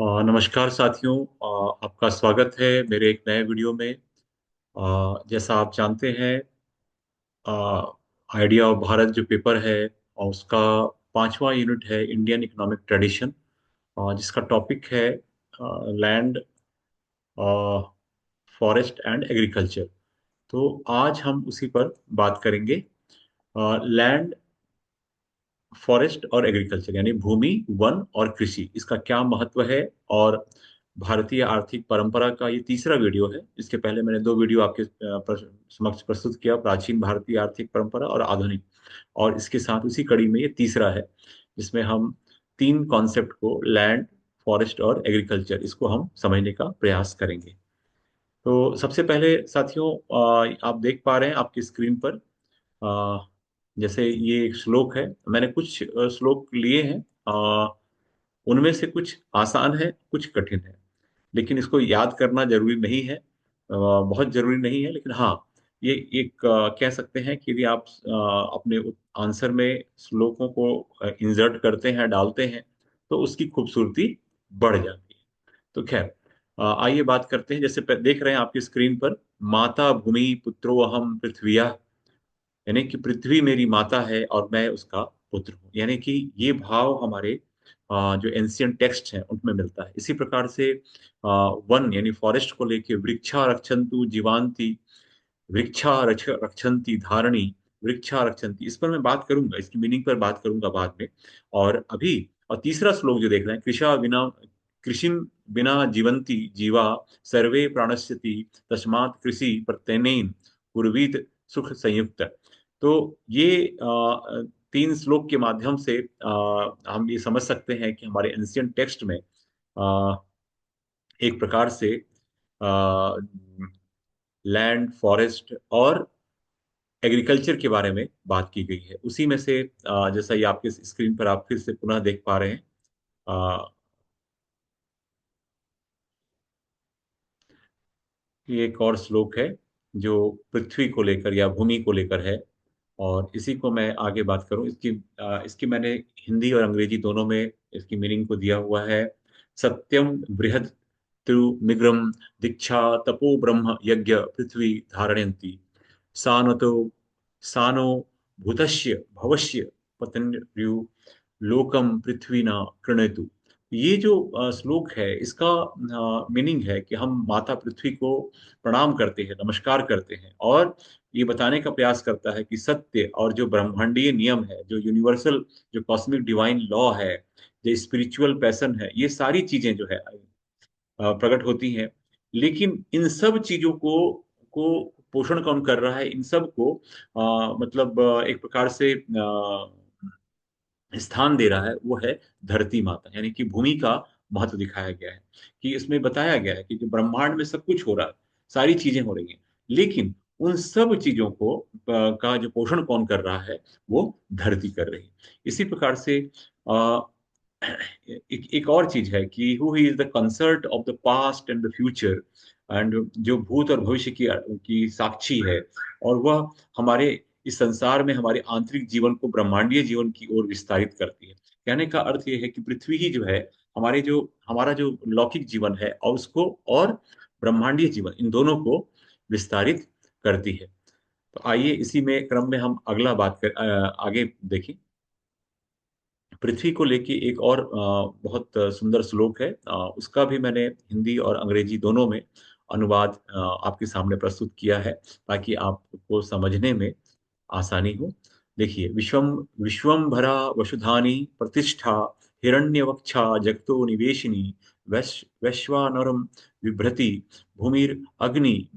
नमस्कार साथियों। आपका स्वागत है मेरे एक नए वीडियो में। जैसा आप जानते हैं, आइडिया ऑफ भारत जो पेपर है और उसका पांचवा यूनिट है इंडियन इकोनॉमिक ट्रेडिशन, जिसका टॉपिक है लैंड, फॉरेस्ट एंड एग्रीकल्चर। तो आज हम उसी पर बात करेंगे। लैंड, फॉरेस्ट और एग्रीकल्चर यानी भूमि, वन और कृषि, इसका क्या महत्व है। और भारतीय आर्थिक परंपरा का ये तीसरा वीडियो है। इसके पहले मैंने दो वीडियो आपके समक्ष प्रस्तुत किया, प्राचीन भारतीय आर्थिक परंपरा और आधुनिक। और इसके साथ उसी कड़ी में ये तीसरा है, जिसमें हम तीन कॉन्सेप्ट को, लैंड, फॉरेस्ट और एग्रीकल्चर, इसको हम समझने का प्रयास करेंगे। तो सबसे पहले साथियों, आप देख पा रहे हैं आपकी स्क्रीन पर, अ, जैसे ये एक श्लोक है। मैंने कुछ श्लोक लिए हैं। उनमें से कुछ आसान है, कुछ कठिन है, लेकिन इसको याद करना जरूरी नहीं है। बहुत जरूरी नहीं है, लेकिन हाँ, ये एक कह सकते हैं कि यदि आप अपने आंसर में श्लोकों को इंसर्ट करते हैं, डालते हैं, तो उसकी खूबसूरती बढ़ जाती है। तो खैर, आइए बात करते हैं। जैसे देख रहे हैं आपकी स्क्रीन पर, माता भूमि पुत्रो अहम पृथ्विया, यानी कि पृथ्वी मेरी माता है और मैं उसका पुत्र हूँ। यानी कि ये भाव हमारे जो एंशियंट टेक्स्ट हैं उनमें मिलता है। इसी प्रकार से वन यानी फॉरेस्ट को लेके, वृक्षा रक्षन्तु जीवांति, रक्षन्ति धारणी, वृक्षा रक्षन्ति, इस पर मैं बात करूंगा, इसकी मीनिंग पर बात करूंगा बाद में। और अभी, और तीसरा श्लोक जो देख रहे हैं, कृषिम बिना जीवंती जीवा, सर्वे प्राणस्यति, तस्मात् कृषि प्रत्यनेन कुर्वीत सुख संयुक्त। तो ये तीन श्लोक के माध्यम से हम ये समझ सकते हैं कि हमारे एंशियंट टेक्स्ट में एक प्रकार से लैंड, फॉरेस्ट और एग्रीकल्चर के बारे में बात की गई है। उसी में से जैसा ये आपके स्क्रीन पर आप फिर से पुनः देख पा रहे हैं, अ, ये एक और श्लोक है जो पृथ्वी को लेकर या भूमि को लेकर है। और इसी को मैं आगे बात करूं, इसकी मैंने हिंदी और अंग्रेजी दोनों में इसकी मीनिंग को दिया हुआ है। सत्यम बृहद तिरुमिग्रम दीक्षा तपो ब्रह्म यज्ञ पृथ्वी धारणयन्ति, सानतो सानो भूतस्य भवस्य पतन्यु लोकम पृथ्वी न कृणयतु। ये जो श्लोक है, इसका मीनिंग है कि हम माता पृथ्वी को प्रणाम करते हैं, नमस्कार करते हैं, और ये बताने का प्रयास करता है कि सत्य और जो ब्रह्मांडीय नियम है, जो यूनिवर्सल, जो कॉस्मिक डिवाइन लॉ है, जो स्पिरिचुअल पैसन है, ये सारी चीजें जो है प्रकट होती हैं। लेकिन इन सब चीजों को पोषण कौन कर रहा है, इन सब को मतलब एक प्रकार से स्थान दे रहा है, वो है धरती माता, यानी कि भूमि का महत्व दिखाया गया है। कि इसमें बताया गया है कि जो ब्रह्मांड में सब कुछ हो रहा है, सारी चीजें हो रही हैं, लेकिन उन सब चीजों को का जो पोषण कौन कर रहा है, वो धरती कर रही है। इसी प्रकार से अ, एक और चीज है कि who is the concert of the past and the future, and जो भूत और भविष्य की साक्षी है, और वह हमारे इस संसार में हमारे आंतरिक जीवन को ब्रह्मांडीय जीवन की ओर विस्तारित करती है। कहने का अर्थ यह है कि पृथ्वी ही जो है हमारा जो लौकिक जीवन है, और उसको, और ब्रह्मांडीय जीवन, इन दोनों को विस्तारित करती है। तो आइए इसी में क्रम में हम अगला आगे देखें। पृथ्वी को लेके एक और बहुत सुंदर श्लोक है। उसका भी मैंने हिंदी और अंग्रेजी दोनों में अनुवाद आपके सामने प्रस्तुत किया है, ताकि आपको समझने में आसानी हो। देखिए, विश्वम्भरा वसुधानी प्रतिष्ठा, हिरण्यवक्षा जगतो निवेशिनी, वैश्वानरम बिभ्रति, भूमिर अग्नि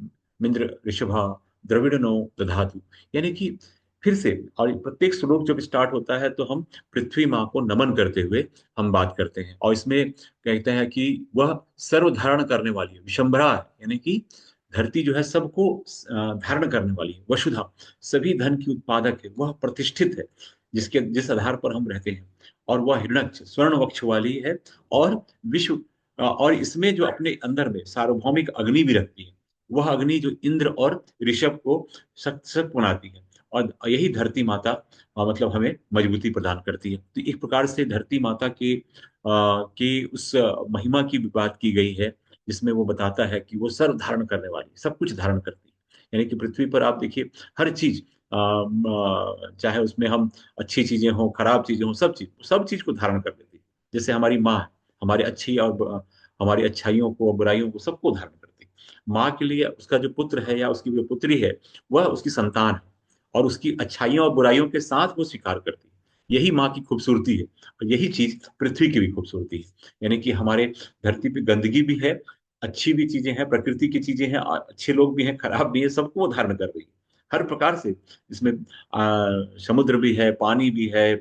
मिंद्र ऋषभा, द्रविड़नो दधातु। यानी कि फिर से, और प्रत्येक श्लोक जब स्टार्ट होता है तो हम पृथ्वी माँ को नमन करते हुए हम बात करते हैं। और इसमें कहते हैं कि वह सर्व धारण करने वाली है, विशंभरा है, यानी कि धरती जो है सबको धारण करने वाली है। वसुधा सभी धन की उत्पादक है, वह प्रतिष्ठित है, जिस आधार पर हम रहते हैं। और वह हिरण्यक्ष स्वर्ण वक्ष वाली है, और विश्व और इसमें जो अपने अंदर में सार्वभौमिक अग्नि भी रखती है, वह अग्नि जो इंद्र और ऋषभ को सशक्त बनाती है। और यही धरती माता मतलब हमें मजबूती प्रदान करती है। तो एक प्रकार से धरती माता के उस महिमा की भी बात की गई है, जिसमें वो बताता है कि वो सर्व धारण करने वाली, सब कुछ धारण करती है। यानी कि पृथ्वी पर आप देखिए हर चीज, चाहे उसमें हम अच्छी चीजें हों, खराब चीजें हों, सब चीज को धारण कर देती है। जैसे हमारी माँ है, हमारी अच्छी और हमारी अच्छाइयों को और बुराइयों को सबको धारण करती है। माँ के लिए उसका जो पुत्र है या उसकी जो पुत्री है, वह उसकी संतान है, और उसकी अच्छाइयों और बुराइयों के साथ वो स्वीकार करती है। यही माँ की खूबसूरती है, और यही चीज पृथ्वी की भी खूबसूरती है। यानी कि हमारे धरती पे गंदगी भी है, अच्छी भी चीजें हैं, प्रकृति की चीजें हैं, अच्छे लोग भी हैं, खराब भी है, सबको वो धारण कर रही है हर प्रकार से। इसमें समुद्र भी है, पानी भी है,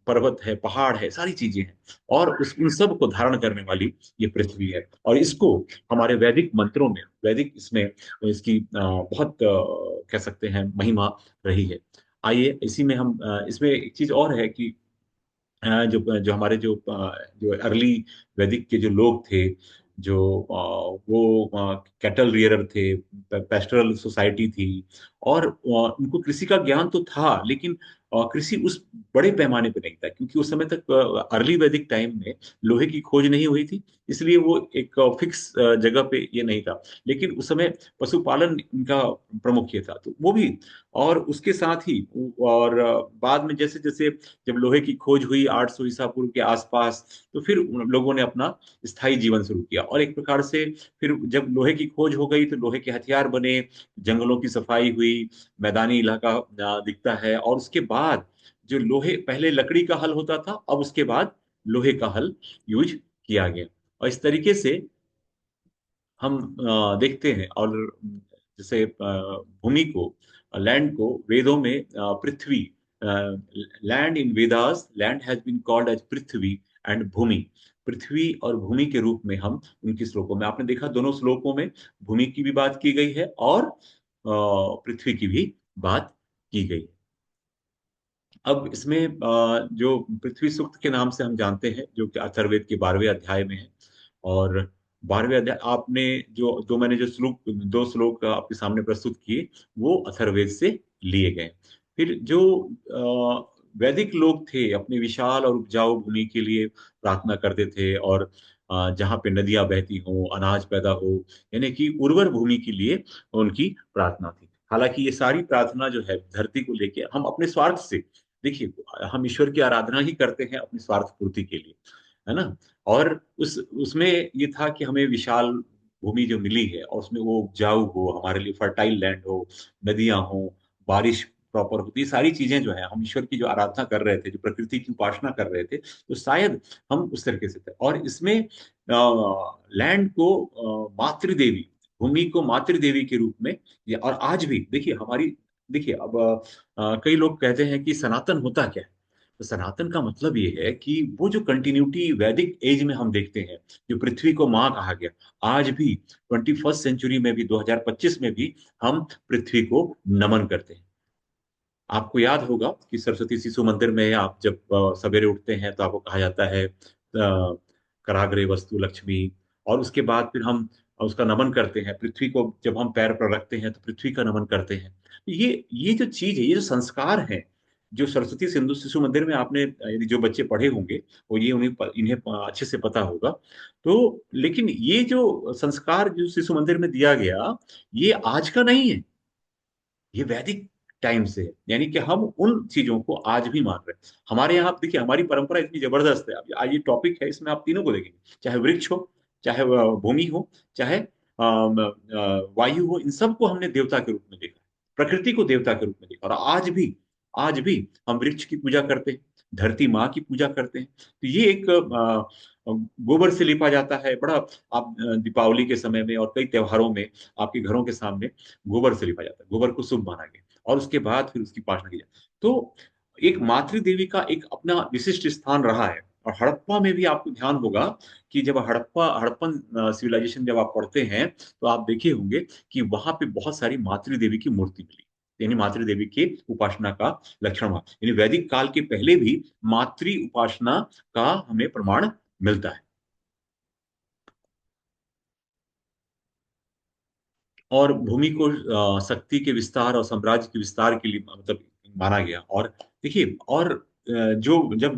पर्वत है, पहाड़ है, सारी चीजें हैं, और उस उन सब को धारण करने वाली ये पृथ्वी है। और इसको हमारे वैदिक मंत्रों में, वैदिक इसमें इसकी बहुत कह सकते हैं महिमा रही है। आइए इसी में हम इसमें एक चीज और है कि जो जो हमारे जो अर्ली वैदिक के जो लोग थे, जो वो कैटल रियरर थे, पेस्टरल सोसाइटी थी, और उनको कृषि का ज्ञान तो था, लेकिन कृषि उस बड़े पैमाने पे नहीं था, क्योंकि उस समय तक अर्ली वैदिक टाइम में लोहे की खोज नहीं हुई थी। इसलिए वो एक फिक्स जगह पे ये नहीं था। लेकिन उस समय पशुपालन इनका प्रमुख ये था, तो वो भी। और उसके साथ ही और बाद में जैसे जैसे जब लोहे की खोज हुई 800 ईसा पूर्व के आसपास, तो फिर उन लोगों ने अपना स्थायी जीवन शुरू किया। और एक प्रकार से फिर जब लोहे की खोज हो गई, तो लोहे के हथियार बने, जंगलों की सफाई हुई, मैदानी इलाका दिखता है। और उसके बाद जो लोहे, पहले लकड़ी का हल होता था, अब उसके बाद लोहे का हल यूज किया गया। और इस तरीके से हम देखते हैं। और जैसे भूमि को, लैंड को वेदों में पृथ्वी, land in Vedas, land has been called as Prithvi and Bhumi. पृथ्वी और भूमि के रूप में हम उनकी श्लोकों में, आपने देखा दोनों श्लोकों में भूमि की भी बात की गई है और पृथ्वी की भी बात की गई है। अब इसमें जो पृथ्वी सूक्त के नाम से हम जानते हैं, जो कि अथर्ववेद के 12वें अध्याय में है। और 12वें अध्याय आपने जो मैंने जो श्लोक, दो श्लोक आपके सामने प्रस्तुत किए, वो अथर्ववेद से लिए गए। फिर जो वैदिक लोग थे, अपने विशाल और उपजाऊ भूमि के लिए प्रार्थना करते थे, और जहाँ पे नदियां बहती हो, अनाज पैदा हो, यानी कि उर्वर भूमि के लिए उनकी प्रार्थना थी। हालांकि ये सारी प्रार्थना जो है धरती को लेके, हम अपने स्वार्थ से, देखिए हम ईश्वर की आराधना ही करते हैं अपनी स्वार्थ पूर्ति के लिए, है ना। और उसमें ये था कि हमें विशाल भूमि जो मिली है, और उसमें वो उपजाऊ हो, हमारे लिए फर्टाइल लैंड हो, नदियां हो, बारिश प्रॉपर होती, ये सारी चीजें जो है, हम ईश्वर की जो आराधना कर रहे थे, जो प्रकृति की उपासना कर रहे थे, तो शायद हम उस तरीके से थे। और इसमें लैंड को मातृदेवी, भूमि को मातृदेवी के रूप में, और आज भी देखिए हमारी, देखिए अब कई लोग कहते हैं कि सनातन होता क्या है। तो सनातन का मतलब ये है कि वो जो कंटिन्यूटी वैदिक एज में हम देखते हैं, जो पृथ्वी को माँ कहा गया, आज भी 21st सेंचुरी में भी, 2025 में भी हम पृथ्वी को नमन करते हैं। आपको याद होगा कि सरस्वती शिशु मंदिर में आप जब सवेरे उठते हैं, तो आपको कहा जाता है कराग्रे वस्तु लक्ष्मी। और उसके बाद फिर हम उसका नमन करते हैं, पृथ्वी को जब हम पैर पर रखते हैं, तो पृथ्वी का नमन करते हैं। ये जो चीज है, ये जो संस्कार है, जो सरस्वती सिंधु शिशु मंदिर में आपने, यदि जो बच्चे पढ़े होंगे, वो ये इन्हें अच्छे से पता होगा। तो लेकिन ये जो संस्कार जो शिशु मंदिर में दिया गया, ये आज का नहीं है, ये वैदिक टाइम से है। यानी कि हम उन चीजों को आज भी मान रहे हैं। हमारे यहाँ आप देखिए, हमारी परंपरा इतनी जबरदस्त है। अब आज ये टॉपिक है, इसमें आप तीनों को देखेंगे, चाहे वृक्ष हो, चाहे भूमि हो, चाहे वायु हो, इन सबको हमने देवता के रूप में देखा, प्रकृति को देवता के रूप में देखा। और आज भी हम वृक्ष की पूजा करते हैं, धरती माँ की पूजा करते हैं। तो ये एक गोबर से लिपा जाता है बड़ा। आप दीपावली के समय में और कई त्योहारों में आपके घरों के सामने गोबर से लिपा जाता है, गोबर को शुभ माना गया, और उसके बाद फिर उसकी उपासना की जाती है। तो एक मातृ देवी का एक अपना विशिष्ट स्थान रहा है। और हड़प्पा में भी आपको ध्यान होगा कि जब हड़प्पन सिविलाइजेशन जब आप पढ़ते हैं, तो आप देखे होंगे कि वहां पे बहुत सारी मातृ देवी की मूर्ति मिली, यानी मातृ देवी के उपासना का लक्षण हुआ। यानी वैदिक काल के पहले भी मातृ उपासना का हमें प्रमाण मिलता है। और भूमि को शक्ति के विस्तार और साम्राज्य के विस्तार के लिए मतलब माना गया। और देखिए, और जो जब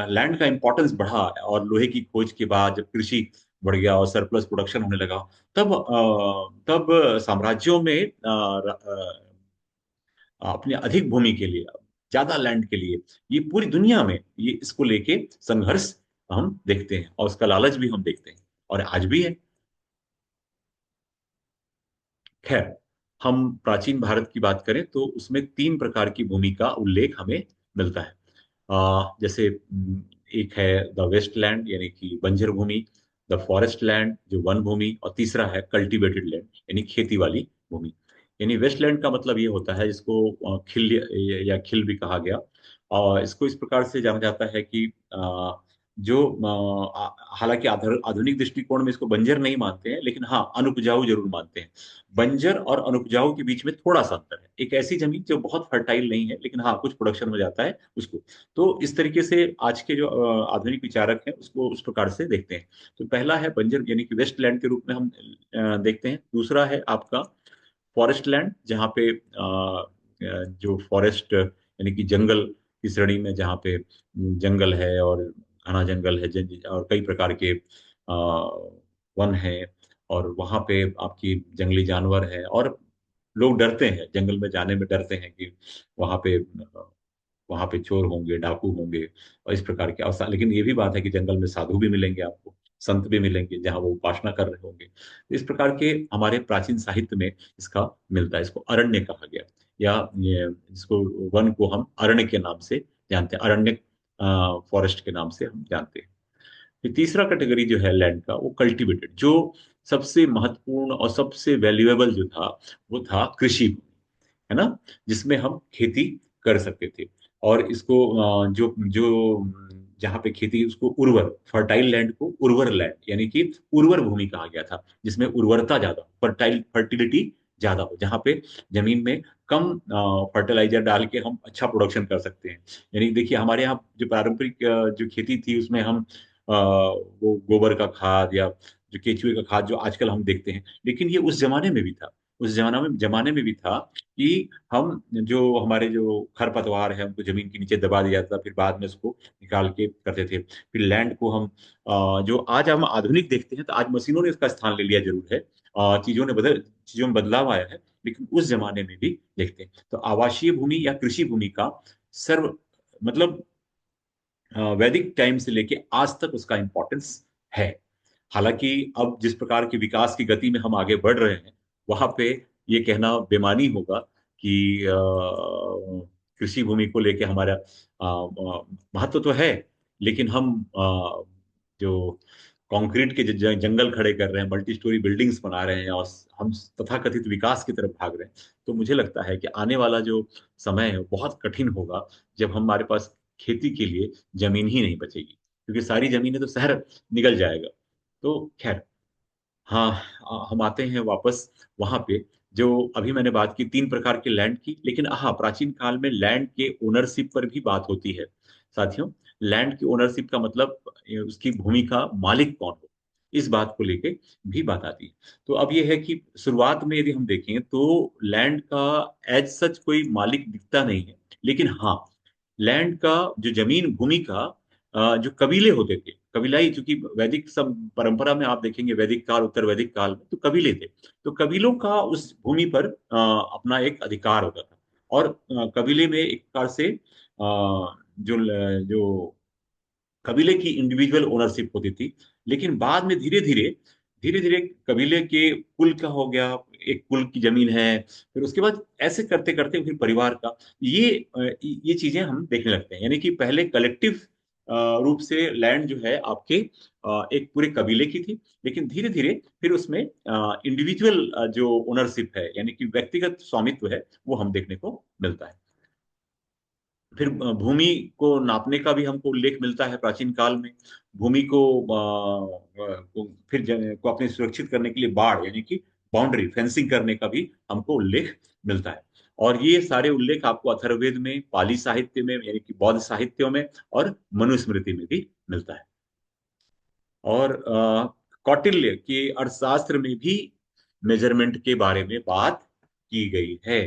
लैंड का इंपॉर्टेंस बढ़ा और लोहे की खोज के बाद जब कृषि बढ़ गया और सरप्लस प्रोडक्शन होने लगा, तब साम्राज्यों में अपने अधिक भूमि के लिए, ज्यादा लैंड के लिए, ये पूरी दुनिया में ये इसको लेके संघर्ष हम देखते हैं और उसका लालच भी हम देखते हैं, और आज भी है। खैर, हम प्राचीन भारत की बात करें तो उसमें तीन प्रकार की भूमि का उल्लेख हमें मिलता है। जैसे एक है द वेस्ट लैंड यानी कि बंजर भूमि, द फॉरेस्ट लैंड जो वन भूमि, और तीसरा है कल्टीवेटेड लैंड यानी खेती वाली भूमि। यानी वेस्ट लैंड का मतलब ये होता है, जिसको खिल या खिल भी कहा गया, और इसको इस प्रकार से जाना जाता है कि जो हालांकि आधुनिक दृष्टिकोण में इसको बंजर नहीं मानते हैं, लेकिन हाँ अनुपजाऊ जरूर मानते हैं। बंजर और अनुपजाऊ के बीच में थोड़ा सा अंतर है, एक ऐसी जमीन जो बहुत फर्टाइल नहीं है लेकिन हाँ कुछ प्रोडक्शन हो जाता है उसको। तो इस तरीके से आज के जो आधुनिक विचारक हैं उसको उस प्रकार से देखते हैं। तो पहला है बंजर यानी कि वेस्ट लैंड के रूप में हम देखते हैं। दूसरा है आपका फॉरेस्ट लैंड, जहाँ पे जो फॉरेस्ट यानी कि जंगल की श्रेणी में, जहाँ पे जंगल है और घना जंगल है, और कई प्रकार के वन है, और वहाँ पे आपकी जंगली जानवर है, और लोग डरते हैं जंगल में जाने में, डरते हैं कि वहां पे चोर होंगे, डाकू होंगे, और इस प्रकार के अवसर। लेकिन ये भी बात है कि जंगल में साधु भी मिलेंगे आपको, संत भी मिलेंगे जहाँ वो उपासना कर रहे होंगे। तो इस प्रकार के हमारे प्राचीन साहित्य में इसका मिलता है। इसको अरण्य कहा गया, या ये जिसको वन को हम अरण्य के नाम से जानते हैं, अरण्य फॉरेस्ट के नाम से हम जानते हैं। फिर तीसरा कैटेगरी जो है लैंड का, वो कल्टीवेटेड, जो सबसे महत्वपूर्ण और सबसे वैल्यूएबल जो था वो था कृषि भूमि, है ना, जिसमें हम खेती कर सकते थे। और इसको जो जो जहाँ पे खेती, उसको उर्वर, फर्टाइल लैंड को उर्वर लैंड यानी कि उर्वर भूमि कहा गया था, जिसमें उर्वरता ज्यादा हो, फर्टिलिटी ज्यादा हो, जहाँ पे जमीन में कम फर्टिलाइजर डाल के हम अच्छा प्रोडक्शन कर सकते हैं। यानी देखिए, हमारे यहाँ जो पारंपरिक जो खेती थी उसमें हम वो गोबर का खाद या जो केचुए का खाद जो आजकल हम देखते हैं, लेकिन ये उस जमाने में भी था। उस जमाने में भी था कि हम जो हमारे जो खरपतवार है उनको जमीन के नीचे दबा दिया जाता था, फिर बाद में उसको निकाल के करते थे। फिर लैंड को हम जो आज हम आधुनिक देखते हैं, तो आज मशीनों ने इसका स्थान ले लिया जरूर है, चीजों में बदलाव आया है, लेकिन उस जमाने में भी देखते हैं। तो आवासीय भूमि या कृषि भूमि का सर्व मतलब वैदिक टाइम से लेके आज तक उसका इम्पोर्टेंस है। हालांकि अब जिस प्रकार की विकास की गति में हम आगे बढ़ रहे हैं, वहां पे ये कहना बेमानी होगा कि कृषि भूमि को लेके हमारा महत्व तो है, लेकिन हम जो कंक्रीट के जंगल खड़े कर रहे हैं, मल्टी स्टोरी बिल्डिंग्स बना रहे हैं, और हम तथाकथित विकास की तरफ भाग रहे हैं, तो मुझे लगता है कि आने वाला जो समय है वो बहुत कठिन होगा, जब हमारे पास खेती के लिए जमीन ही नहीं बचेगी, क्योंकि सारी जमीनें तो शहर निकल जाएगा। तो खैर, हाँ, हम आते हैं वापस वहां पे, जो अभी मैंने बात की तीन प्रकार के लैंड की, लेकिन हाँ प्राचीन काल में लैंड के ओनरशिप पर भी बात होती है साथियों। लैंड की ओनरशिप का मतलब उसकी भूमि का मालिक कौन हो, इस बात को लेके भी बात आती है। तो अब ये है कि शुरुआत में यदि हम देखें तो लैंड का एज सच कोई मालिक दिखता नहीं है, लेकिन हाँ लैंड का जो जमीन भूमि का जो कबीले होते थे, कबीलाई, चूंकि वैदिक सब परंपरा में आप देखेंगे, वैदिक काल उत्तर वैदिक काल में तो कबीले थे, तो कबीलों का उस भूमि पर अपना एक अधिकार होता था। और कबीले में एक प्रकार से जो कबीले की इंडिविजुअल ओनरशिप होती थी, लेकिन बाद में धीरे धीरे कबीले के कुल का हो गया, एक कुल की जमीन है, फिर उसके बाद ऐसे करते करते फिर परिवार का, ये चीजें हम देखने लगते हैं। यानी कि पहले कलेक्टिव रूप से लैंड जो है आपके एक पूरे कबीले की थी, लेकिन धीरे धीरे फिर उसमें इंडिविजुअल जो ओनरशिप है यानी कि व्यक्तिगत स्वामित्व है, वो हम देखने को मिलता है। फिर भूमि को नापने का भी हमको उल्लेख मिलता है प्राचीन काल में। भूमि को को अपने सुरक्षित करने के लिए बाड़ यानी कि बाउंड्री फेंसिंग करने का भी हमको उल्लेख मिलता है। और ये सारे उल्लेख आपको अथर्ववेद में, पाली साहित्य में यानी कि बौद्ध साहित्यों में, और मनुस्मृति में भी मिलता है। और कौटिल्य के अर्थशास्त्र में भी मेजरमेंट के बारे में बात की गई है।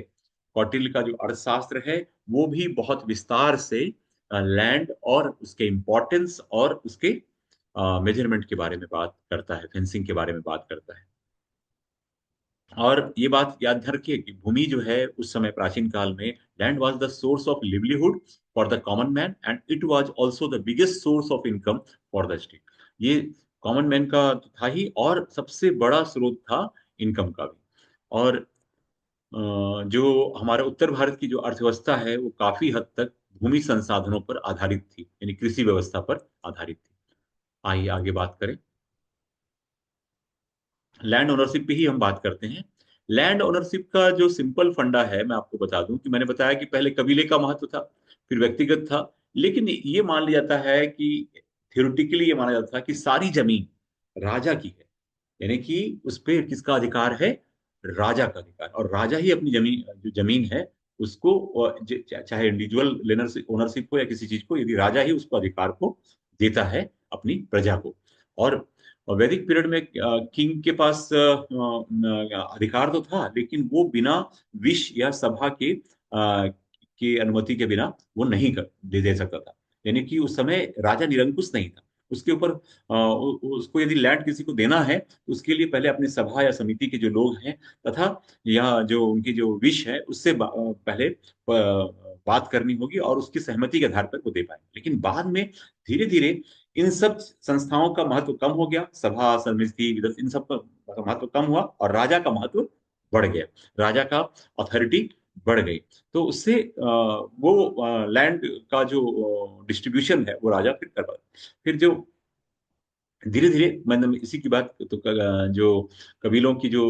कौटिल्य का जो अर्थशास्त्र है वो भी बहुत विस्तार से लैंड और उसके इम्पोर्टेंस और उसके मेजरमेंट के बारे में बात करता है, फेंसिंग के बारे में बात करता है। और ये बात याद रखिए कि भूमि जो है उस समय प्राचीन काल में land was the source of livelihood for the common man and it was also the biggest source of income for the state. ये कॉमन मैन का तो था ही और सबसे बड़ा स्रोत था इनकम का भी। और जो हमारे उत्तर भारत की जो अर्थव्यवस्था है वो काफी हद तक भूमि संसाधनों पर आधारित थी, यानी कृषि व्यवस्था पर आधारित थी। आइए आगे बात करें। लैंड ओनरशिप पे ही हम बात करते हैं। लैंड ओनरशिप का जो सिंपल फंडा है मैं आपको बता दूं कि मैंने बताया कि पहले कबीले का महत्व था, फिर व्यक्तिगत था। लेकिन ये मान लिया जाता है कि थियोरेटिकली ये माना जाता था कि सारी जमीन राजा की है, यानी कि उस पे किसका अधिकार है? राजा का अधिकार। और राजा ही अपनी जमीन, जो जमीन है उसको चाहे इंडिविजुअल लेनर ओनरशिप हो या किसी चीज को, यदि राजा ही उसको अधिकार को देता है अपनी प्रजा को। और वैदिक पीरियड में किंग के पास अधिकार तो था, लेकिन वो बिना विश या सभा के अनुमति के बिना वो नहीं दे सकता था। यानी कि उस समय राजा निरंकुश नहीं था। उसके ऊपर उसको यदि लैंड किसी को देना है तो उसके लिए पहले अपनी सभा या समिति के जो लोग हैं तथा या जो उनकी जो विश है उससे पहले बात करनी होगी और उसकी सहमति के आधार पर वो दे पाएंगे। लेकिन बाद में धीरे धीरे इन सब संस्थाओं का महत्व कम हो गया, सभा समिति इन सब का महत्व कम हुआ और राजा का महत्व बढ़ गया, राजा का अथॉरिटी बढ़ गई। तो उससे वो लैंड का जो डिस्ट्रीब्यूशन है वो राजा फिर कर पाता। फिर जो धीरे धीरे मैंने इसी की बात तो जो कबीलों की जो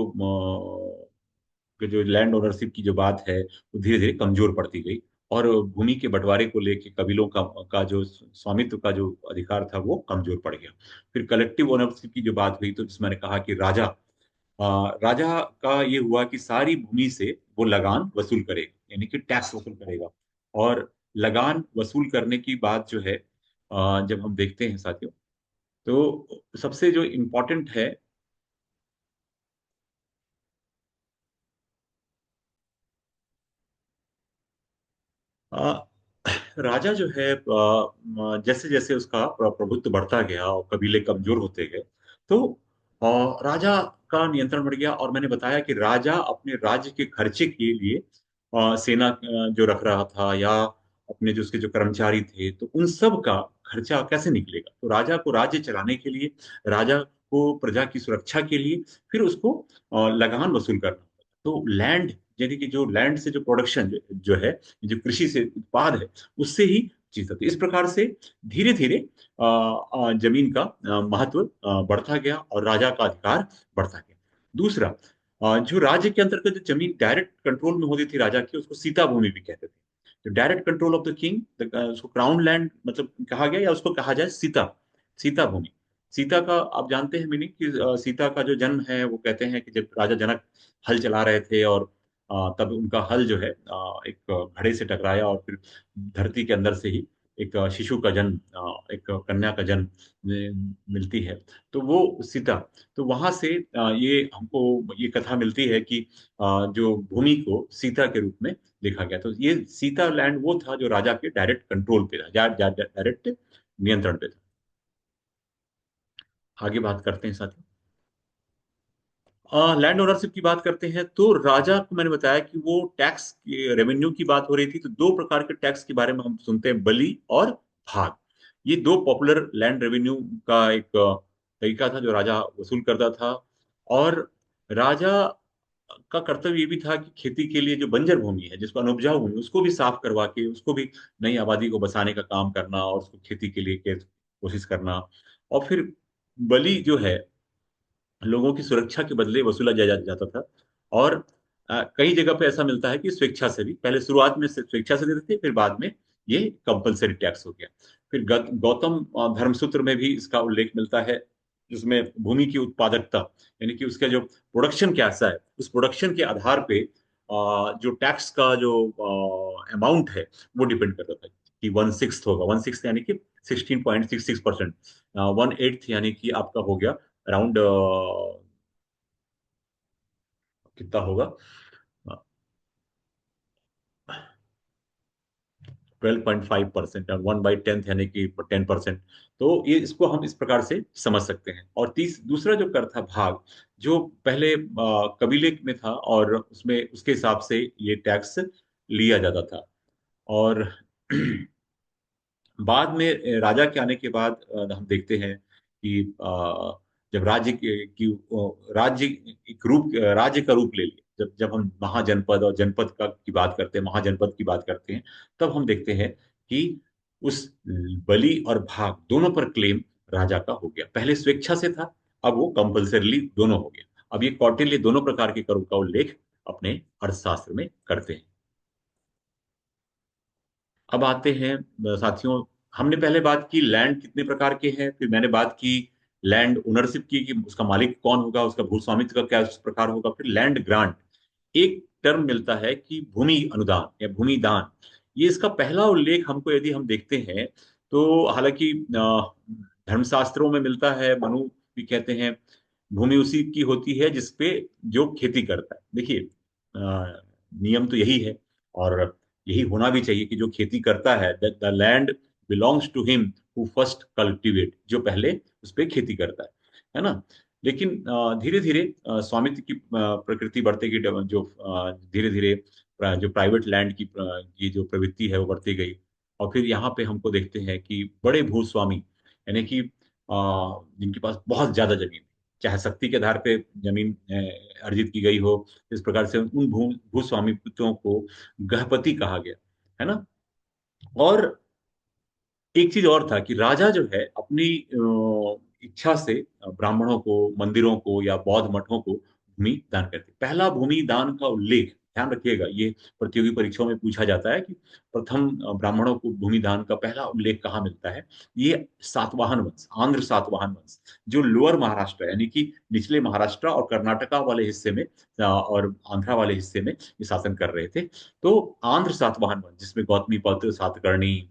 लैंड ओनरशिप की जो बात है वो धीरे धीरे कमजोर पड़ती गई। और भूमि के बंटवारे को लेके कबीलों का जो स्वामित्व का जो अधिकार था वो कमजोर पड़ गया। फिर कलेक्टिव ओनरशिप की जो बात हुई तो जिसमें मैंने कहा कि राजा का ये हुआ कि सारी भूमि से वो लगान वसूल करेगा, यानी कि टैक्स वसूल करेगा। और लगान वसूल करने की बात जो है जब हम देखते हैं साथियों, तो सबसे जो इम्पोर्टेंट है अ, राजा जो है जैसे जैसे उसका प्रभुत्व बढ़ता गया और कबीले कमजोर होते गए तो राजा का नियंत्रण बढ़ गया। और मैंने बताया कि राजा अपने राज्य के खर्चे के लिए सेना जो रख रहा था या अपने जो उसके जो कर्मचारी थे तो उन सब का खर्चा कैसे निकलेगा। तो राजा को राज्य चलाने के लिए, राजा को प्रजा की सुरक्षा के लिए फिर उसको लगान वसूल करना होता। तो लैंड, यानी कि जो लैंड से जो प्रोडक्शन जो है, जो कृषि से उत्पाद है उससे ही चीज होती है। इस प्रकार से धीरे धीरे जमीन का महत्व बढ़ता गया और राजा का अधिकार बढ़ता गया। दूसरा, जो राज्य के अंतर्गत जो जमीन डायरेक्ट कंट्रोल में होती थी राजा की, उसको सीता भूमि भी कहते थे। तो direct control of the king, उसको क्राउन लैंड मतलब कहा गया, या उसको कहा जाए सीता, सीता भूमि। सीता का आप जानते हैं मीनिंग कि सीता का जो जन्म है वो कहते हैं कि जब राजा जनक हल चला रहे थे और तब उनका हल जो है एक घड़े से टकराया और फिर धरती के अंदर से ही एक शिशु का जन्म, एक कन्या का जन्म मिलती है। तो वो सीता, तो वहां से ये हमको ये कथा मिलती है कि जो भूमि को सीता के रूप में देखा गया। तो ये सीता लैंड वो था जो राजा के डायरेक्ट कंट्रोल पे था, डायरेक्ट नियंत्रण पे था। आगे बात करते हैं साथियों। लैंड ओनरशिप की बात करते हैं तो राजा को मैंने बताया कि वो टैक्स रेवेन्यू की बात हो रही थी। तो दो प्रकार के टैक्स के बारे में हम सुनते हैं, बलि और भाग। ये दो पॉपुलर लैंड रेवेन्यू का एक तरीका था जो राजा वसूल करता था। और राजा का कर्तव्य ये भी था कि खेती के लिए जो बंजर भूमि है, जिसको अनउपजाऊ भूमि, उसको भी साफ करवा के उसको भी नई आबादी को बसाने का काम करना और उसको खेती के लिए कोशिश करना। और फिर बलि जो है लोगों की सुरक्षा के बदले वसूला जाता था। और कई जगह पे ऐसा मिलता है कि स्वेच्छा से भी, पहले शुरुआत में स्वेच्छा से देते थे, फिर बाद में ये कंपलसरी टैक्स हो गया। फिर गौतम धर्मसूत्र में भी इसका उल्लेख मिलता है, जिसमें भूमि की उत्पादकता, यानी कि उसका जो प्रोडक्शन कैसा है, उस प्रोडक्शन के आधार पे जो टैक्स का जो अमाउंट है वो डिपेंड करता था कि वन सिक्स होगा, वन सिक्स यानी कि 16.66%, वन एट्थ यानी कि आपका हो गया अराउंड कितना होगा? 12.5% और 1/10 यानी कि 10%। तो ये इसको हम इस प्रकार से समझ सकते हैं। और दूसरा जो कर था भाग, जो पहले कबीले में था, और उसमें उसके हिसाब से ये टैक्स लिया जाता था। और बाद में राजा के आने के बाद हम देखते हैं कि जब राज्य एक रूप राज्य का रूप ले लिया, जब जब हम महाजनपद और जनपद का की बात करते हैं, महाजनपद की बात करते हैं, तब हम देखते हैं कि उस बलि और भाग दोनों पर क्लेम राजा का हो गया। पहले स्वेच्छा से था, अब वो कंपल्सरीली दोनों हो गया। अब ये कौटिल्य दोनों प्रकार के करों का उल्लेख अपने अर्थशास्त्र में करते हैं। अब आते हैं साथियों, हमने पहले बात की लैंड कितने प्रकार के हैं, फिर मैंने बात की लैंड ओनरशिप की कि उसका मालिक कौन होगा, उसका भू स्वामित्व का क्या उस प्रकार होगा। फिर लैंड ग्रांट, एक टर्म मिलता है कि भूमि अनुदान या भूमि दान। ये इसका पहला उल्लेख हमको यदि हम देखते हैं तो हालांकि धर्मशास्त्रों में मिलता है, मनु भी कहते हैं भूमि उसी की होती है जिसपे जो खेती करता है। देखिए नियम तो यही है, और यही होना भी चाहिए कि जो खेती करता है, the land belongs to him who first cultivate, जो पहले उस पर खेती करता है ना। लेकिन धीरे धीरे स्वामित्व की प्रकृति बढ़ते गई, जो धीरे धीरे जो प्राइवेट लैंड की जो प्रवृत्ति है वो बढ़ती गई। और फिर यहाँ पे हमको देखते हैं कि बड़े भूस्वामी, यानी कि जिनके पास बहुत ज्यादा जमीन, चाहे शक्ति के आधार पे जमीन अर्जित की गई हो, इस प्रकार से उन भूस्वामित्वों को गहपति कहा गया, है ना। और एक चीज और था कि राजा जो है अपनी इच्छा से ब्राह्मणों को, मंदिरों को या बौद्ध मठों को भूमि दान करते। पहला भूमि दान का उल्लेख, ध्यान रखिएगा, ये प्रतियोगी परीक्षाओं में पूछा जाता है कि प्रथम ब्राह्मणों को भूमि दान का पहला उल्लेख कहाँ मिलता है। ये सातवाहन वंश, आंध्र सातवाहन वंश, जो लोअर महाराष्ट्र यानी कि निचले महाराष्ट्र और कर्नाटका वाले हिस्से में और आंध्रा वाले हिस्से में ये शासन कर रहे थे। तो आंध्र सातवाहन वंश, जिसमें गौतमीपुत्र सातकर्णी,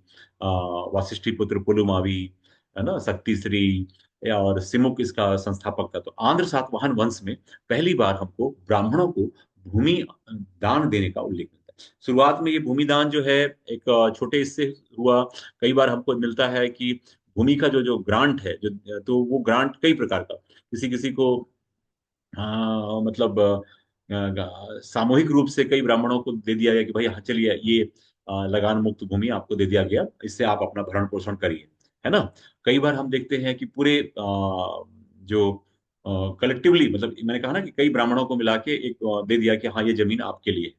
वशिष्ठी पुत्र पुलुमावी, है ना, शक्तिश्री और सिमुक इसका संस्थापक था। तो आंध्र सातवाहन वंश में पहली बार हमको ब्राह्मणों को भूमि दान देने का उल्लेख मिलता है। शुरुआत में ये भूमि दान जो है एक छोटे हिस्से हुआ। कई बार हमको मिलता है कि भूमि का जो जो ग्रांट है, जो तो वो ग्रांट कई प्रकार का, किसी किसी को मतलब सामूहिक रूप से कई ब्राह्मणों को दे दिया गया कि भाई हाँ चलिए ये लगान मुक्त भूमि आपको दे दिया गया, इससे आप अपना भरण पोषण करिए, है ना। कई बार हम देखते हैं कि पूरे जो कलेक्टिवली, मतलब मैंने कहा ना कि कई ब्राह्मणों को मिला के एक दे दिया कि हाँ ये जमीन आपके लिए है।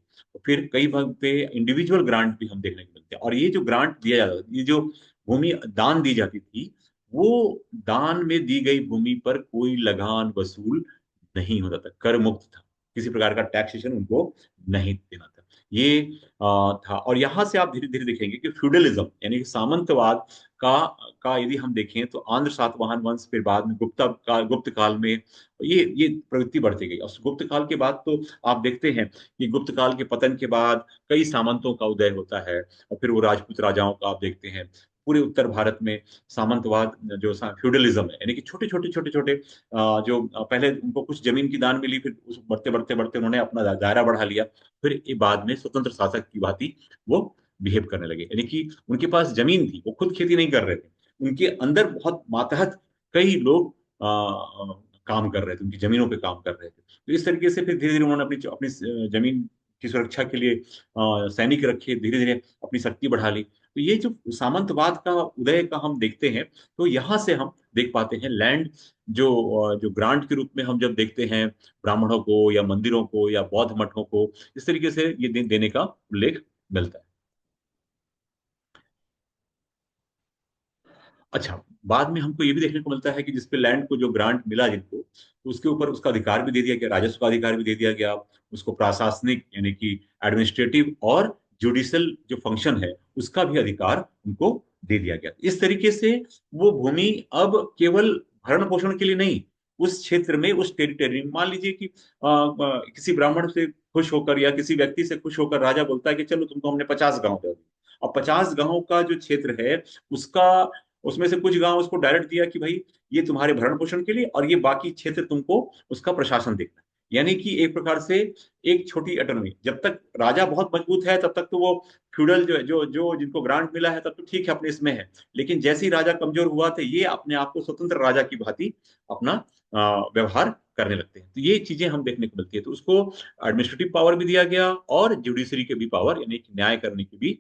फिर कई बार पे इंडिविजुअल ग्रांट भी हम देखने को मिलते हैं। और ये जो ग्रांट दिया जाता है, ये जो भूमि दान दी जाती थी, वो दान में दी गई भूमि पर कोई लगान वसूल नहीं होता था, कर मुक्त था, किसी प्रकार का टैक्सेशन उनको नहीं देना था। ये था। और यहां से आप धीरे धीरे देखेंगे कि फ्यूडलिज्म यानी कि सामंतवाद का यदि हम देखें तो आंध्र सातवाहन वंश, फिर बाद में गुप्त काल में ये प्रवृत्ति बढ़ती गई। और गुप्त काल के बाद तो आप देखते हैं कि गुप्त काल के पतन के बाद कई सामंतों का उदय होता है, और फिर वो राजपूत राजाओं का आप देखते हैं पूरे उत्तर भारत में सामंतवाद, जो फ्यूडलिज्म है, यानी कि छोटे छोटे छोटे छोटे जो पहले उनको कुछ जमीन की दान मिली, फिर उस बढ़ते बढ़ते बढ़ते उन्होंने अपना दायरा बढ़ा लिया। फिर ये बाद में स्वतंत्र शासक की भांति वो बिहेव करने लगे, यानी कि उनके पास जमीन थी, वो खुद खेती नहीं कर रहे थे, उनके अंदर बहुत मातहत कई लोग काम कर रहे थे, उनकी जमीनों पे काम कर रहे थे। तो इस तरीके से फिर धीरे धीरे उन्होंने अपनी अपनी जमीन की सुरक्षा के लिए सैनिक रखे, धीरे धीरे अपनी शक्ति बढ़ा ली। तो ये जो सामंतवाद का उदय का हम देखते हैं, तो यहाँ से हम देख पाते हैं लैंड जो जो ग्रांट के रूप में हम जब देखते हैं ब्राह्मणों को या मंदिरों को या बौद्ध मठों को, इस तरीके से ये देने का उल्लेख मिलता है। अच्छा, बाद में हमको ये भी देखने को मिलता है कि जिसपे लैंड को जो ग्रांट मिला जिनको, तो उसके ऊपर उसका अधिकार भी दे दिया गया, राजस्व का अधिकार भी दे दिया गया, उसको प्रशासनिक यानी कि एडमिनिस्ट्रेटिव और जुडिशियल जो फंक्शन है उसका भी अधिकार उनको दे दिया गया। इस तरीके से वो भूमि अब केवल भरण पोषण के लिए नहीं, उस क्षेत्र में, उस टेरिटरी में, मान लीजिए कि किसी ब्राह्मण से खुश होकर या किसी व्यक्ति से खुश होकर राजा बोलता है कि चलो तुमको हमने 50 गांव दे दिए। अब 50 गांव का जो क्षेत्र है उसका, उसमें से कुछ गांव उसको डायरेक्ट दिया कि भाई ये तुम्हारे भरण पोषण के लिए, और ये बाकी क्षेत्र तुमको उसका प्रशासन देखना है। यानी कि एक प्रकार से एक छोटी ऑटोनॉमी। जब तक राजा बहुत मजबूत है तब तक तो वो फ्यूडल जो जो जो जिनको ग्रांट मिला है तब तो ठीक है, अपने इसमें है। लेकिन जैसे ही राजा कमजोर हुआ तो ये अपने आप को स्वतंत्र राजा की भांति अपना व्यवहार करने लगते हैं। तो ये चीजें हम देखने को मिलती है। तो उसको एडमिनिस्ट्रेटिव पावर भी दिया गया और जुडिशरी के भी पावर, यानी कि न्याय करने की भी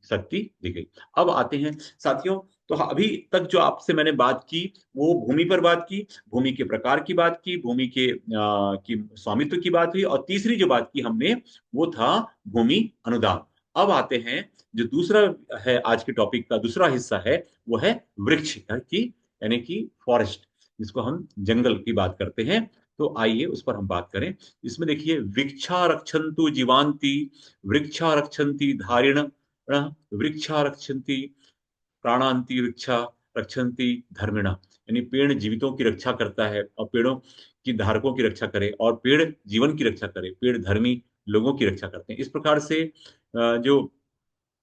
शक्ति दी गई। अब आते हैं साथियों, तो अभी तक जो आपसे मैंने बात की वो भूमि पर बात की, भूमि के प्रकार की बात की, भूमि के की स्वामित्व की बात हुई, और तीसरी जो बात की हमने वो था भूमि अनुदान। अब आते हैं जो दूसरा है, आज के टॉपिक का दूसरा हिस्सा है, वो है वृक्ष की, यानी कि फॉरेस्ट, जिसको हम जंगल की बात करते हैं। तो आइए उस पर हम बात करें। इसमें देखिए, वृक्षा रक्षन्तु जीवांति, वृक्षा रक्षन्ति धारिण, वृक्षा रक्षन्ति प्राणांति, वृक्षा रक्षन्ति धर्मिणा। यानी पेड़ जीवितों की रक्षा करता है और पेड़ों की धारकों की रक्षा करे, और पेड़ जीवन की रक्षा करे, पेड़ धर्मी लोगों की रक्षा करते हैं। इस प्रकार से जो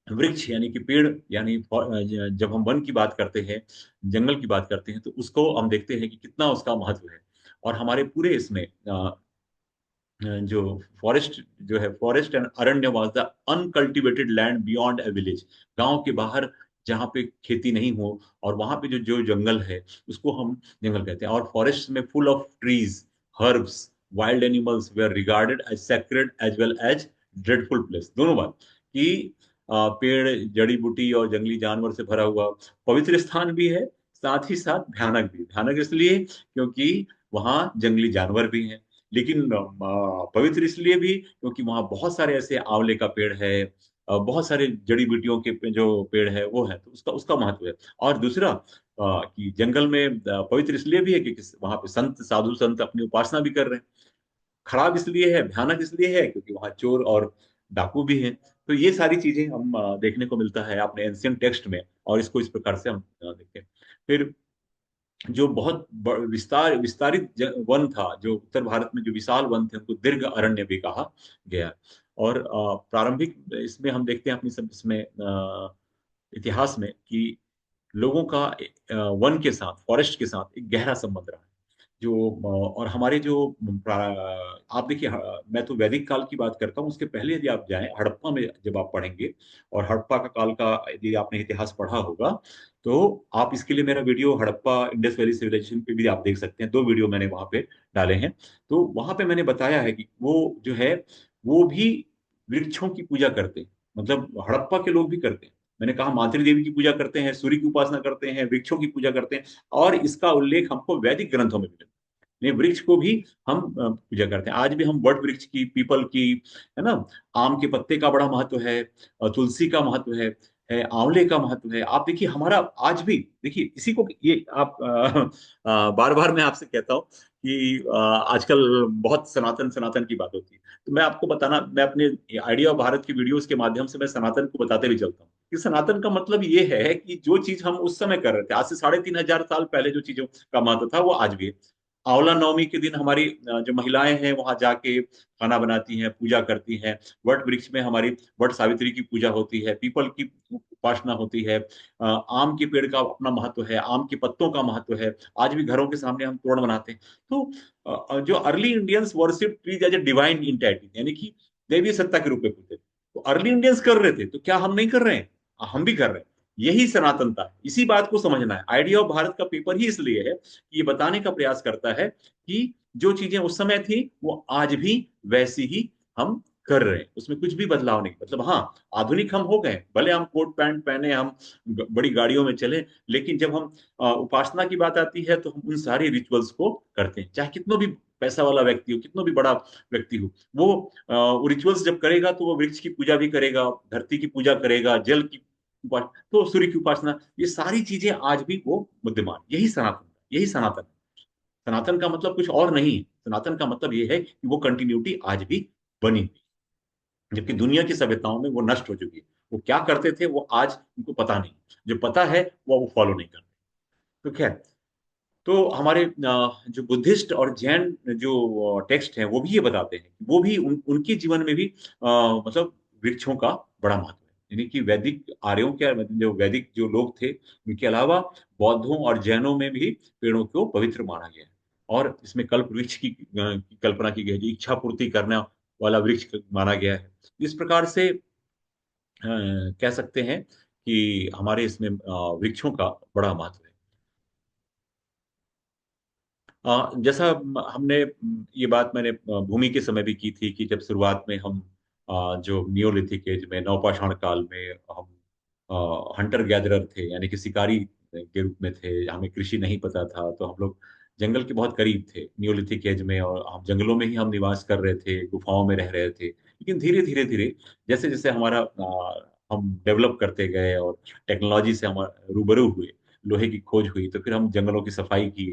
वृक्ष यानी कि पेड़, यानी जब हम वन की बात करते हैं, जंगल की बात करते हैं, तो उसको हम देखते हैं कि कितना उसका महत्व है। और हमारे पूरे इसमें जो फॉरेस्ट जो है, forest and Aranya was the uncultivated land beyond A village. गांव के बाहर जहाँ पे खेती नहीं हो, और वहां पे जो जो जंगल है उसको हम जंगल कहते हैं। और फॉरेस्ट में full of trees, herbs, wild animals were regarded as sacred as well as dreadful place. दोनों बात कि पेड़, जड़ी बूटी और जंगली जानवर से भरा हुआ पवित्र स्थान भी है, साथ ही साथ भयानक भी। भयानक इसलिए क्योंकि वहाँ जंगली जानवर भी हैं, लेकिन पवित्र इसलिए भी क्योंकि वहाँ बहुत सारे ऐसे आंवले का पेड़ है, बहुत सारे जड़ी बूटियों के जो पेड़ है वो है, तो उसका उसका महत्व है। और दूसरा कि जंगल में पवित्र इसलिए भी है क्योंकि वहां पे संत, साधु संत अपनी उपासना भी कर रहे हैं। खराब इसलिए है, भयानक इसलिए है क्योंकि वहाँ चोर और डाकू भी हैं। तो ये सारी चीजें हम देखने को मिलता है अपने एंशियंट टेक्स्ट में, और इसको इस प्रकार से हम देखते हैं। फिर जो बहुत विस्तारित वन था, जो उत्तर भारत में जो विशाल वन थे, उनको दीर्घ अरण्य भी कहा गया। और प्रारंभिक इसमें हम देखते हैं अपनी सब इसमें इतिहास में कि लोगों का वन के साथ, फॉरेस्ट के साथ एक गहरा संबंध रहा है। जो और हमारे जो आप देखिए, मैं तो वैदिक काल की बात करता हूँ, उसके पहले यदि आप जाएं हड़प्पा में, जब आप पढ़ेंगे और हड़प्पा का काल का यदि आपने इतिहास पढ़ा होगा, तो आप इसके लिए मेरा video Harappa Indus Valley Civilisation पे भी आप देख सकते हैं। दो वीडियो मैंने वहां पे डाले हैं। तो वहां पे मैंने बताया है कि वो जो है वो भी वृक्षों की पूजा करते हैं, मतलब हड़प्पा के लोग भी करते हैं। मैंने कहा मातृ देवी की पूजा करते हैं, सूर्य की उपासना करते हैं, वृक्षों की पूजा करते हैं, और इसका उल्लेख हमको वैदिक ग्रंथों में मिलता है। ये वृक्ष को भी हम पूजा करते हैं। आज भी हम वट वृक्ष की, पीपल की, है ना, आम के पत्ते का बड़ा महत्व है, तुलसी का महत्व है, आंवले का महत्व है। आप देखिए हमारा आज भी, देखिए इसी को ये आप बार बार मैं आपसे कहता हूँ कि आजकल बहुत सनातन सनातन की बात होती है। तो मैं आपको बताना, मैं अपने आइडिया ऑफ भारत की वीडियोस के माध्यम से मैं सनातन को बताते भी चलता हूँ कि सनातन का मतलब ये है कि जो चीज हम उस समय कर रहे थे, आज से 3,500 साल पहले जो चीजों का महत्व था, वो आज भी है। आंवला नवमी के दिन हमारी जो महिलाएं हैं वहां जाके खाना बनाती हैं, पूजा करती हैं। वट वृक्ष में हमारी वट सावित्री की पूजा होती है, पीपल की उपासना होती है। आम के पेड़ का अपना महत्व है, आम के पत्तों का महत्व है। आज भी घरों के सामने हम तोरण बनाते हैं। तो जो early Indians worship trees as a divine entity, यानी कि दैवीय सत्ता के रूप में पूजते थे। तो अर्ली इंडियंस कर रहे थे, तो क्या हम नहीं कर रहे हैं? हम भी कर रहे हैं। यही सनातनता है, इसी बात को समझना है। आइडिया ऑफ भारत का पेपर ही इसलिए है कि ये बताने का प्रयास करता है कि जो चीजें उस समय थी वो आज भी वैसी ही हम कर रहे हैं, उसमें कुछ भी बदलाव नहीं। मतलब हाँ, आधुनिक हम हो गए, भले हम कोट पैंट पहने, हम बड़ी गाड़ियों में चले, लेकिन जब हम उपासना की बात आती है तो हम उन सारी रिचुअल्स को करते हैं। चाहे कितना भी पैसा वाला व्यक्ति हो, कितना भी बड़ा व्यक्ति हो, वो रिचुअल्स जब करेगा तो वो वृक्ष की पूजा भी करेगा, धरती की पूजा करेगा, जल की तो सूर्य की उपासना, ये सारी चीजें आज भी वो विद्यमान। यही सनातन, यही सनातन। सनातन का मतलब कुछ और नहीं है। सनातन का मतलब ये है कि वो कंटिन्यूटी आज भी बनी हुई है। जबकि दुनिया की सभ्यताओं में वो नष्ट हो चुकी है। वो क्या करते थे वो आज उनको पता नहीं, जो पता है वो फॉलो नहीं करते। तो खैर, तो हमारे जो बुद्धिस्ट और जैन जो टेक्स्ट हैं वो भी ये बताते हैं, वो भी उनके जीवन में भी मतलब वृक्षों का बड़ा महत्व है। यानी कि वैदिक आर्यों के, मतलब जो वैदिक जो लोग थे, उनके अलावा बौद्धों और जैनों में भी पेड़ों को पवित्र माना गया है। और इसमें कल्प वृक्ष की कल्पना की गई है, जो इच्छा पूर्ति करने वाला वृक्ष माना गया है। इस प्रकार से कह सकते हैं कि हमारे इसमें वृक्षों का बड़ा महत्व है। जैसा हमने ये बात मैंने भूमि के समय भी की थी कि जब शुरुआत में हम जो नियोलिथिक एज में नवपाषाण काल में हम हंटर गैदरर थे, यानी कि शिकारी के रूप में थे, हमें कृषि नहीं पता था, तो हम लोग जंगल के बहुत करीब थे नियोलिथिक एज में, और हम जंगलों में ही हम निवास कर रहे थे, गुफाओं में रह रहे थे। लेकिन धीरे धीरे धीरे जैसे जैसे हमारा हम डेवलप करते गए और टेक्नोलॉजी से हम रूबरू हुए, लोहे की खोज हुई, तो फिर हम जंगलों की सफाई की,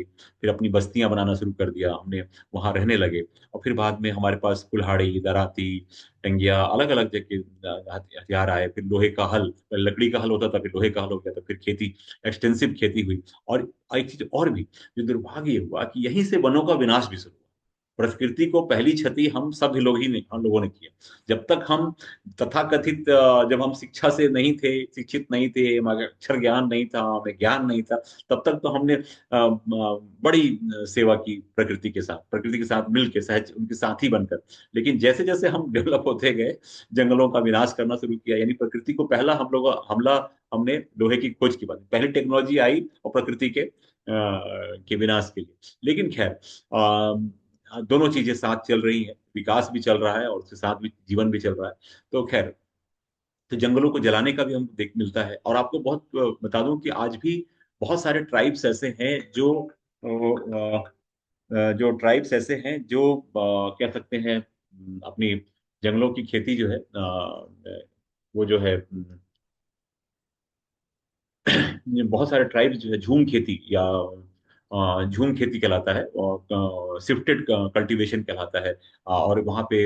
फिर अपनी बस्तियां बनाना शुरू कर दिया हमने, वहां रहने लगे। और फिर बाद में हमारे पास कुल्हाड़ी, दराती, टंगिया, अलग अलग जगह के हथियार आए, फिर लोहे का हल, पहले लकड़ी का हल होता था, फिर लोहे का हल हो गया, तो फिर खेती, एक्सटेंसिव खेती हुई। और एक चीज और भी, जो दुर्भाग्य हुआ कि यहीं से वनों का विनाश भी शुरू हुआ। प्रकृति को पहली क्षति हम सब ही लोग ही ने हम लोगों ने किया। जब तक हम तथाकथित जब हम शिक्षा से नहीं थे, शिक्षित नहीं थे, हमारे अक्षर ज्ञान नहीं था, हमें ज्ञान नहीं था, तब तक तो हमने बड़ी सेवा की प्रकृति के साथ मिलकर, सहज उनके साथी बनकर। लेकिन जैसे जैसे हम डेवलप होते गए, जंगलों का विनाश करना शुरू किया, यानी प्रकृति को पहला हम लोग हमला हमने लोहे की खोज की बात, पहले टेक्नोलॉजी आई और प्रकृति के विनाश के लिए। लेकिन खैर, दोनों चीजें साथ चल रही हैं, विकास भी चल रहा है और उसके साथ भी जीवन भी चल रहा है। तो खैर, तो जंगलों को जलाने का भी हमको देख मिलता है। और आपको बहुत बता दूं कि आज भी बहुत सारे ट्राइब्स ऐसे हैं जो ट्राइब्स ऐसे हैं जो कह सकते हैं अपनी जंगलों की खेती जो है, वो जो है ये बहुत सारे ट्राइब्स जो है झूम खेती या झूम खेती कहलाता है, और शिफ्टेड कल्टीवेशन कहलाता है। और वहाँ पे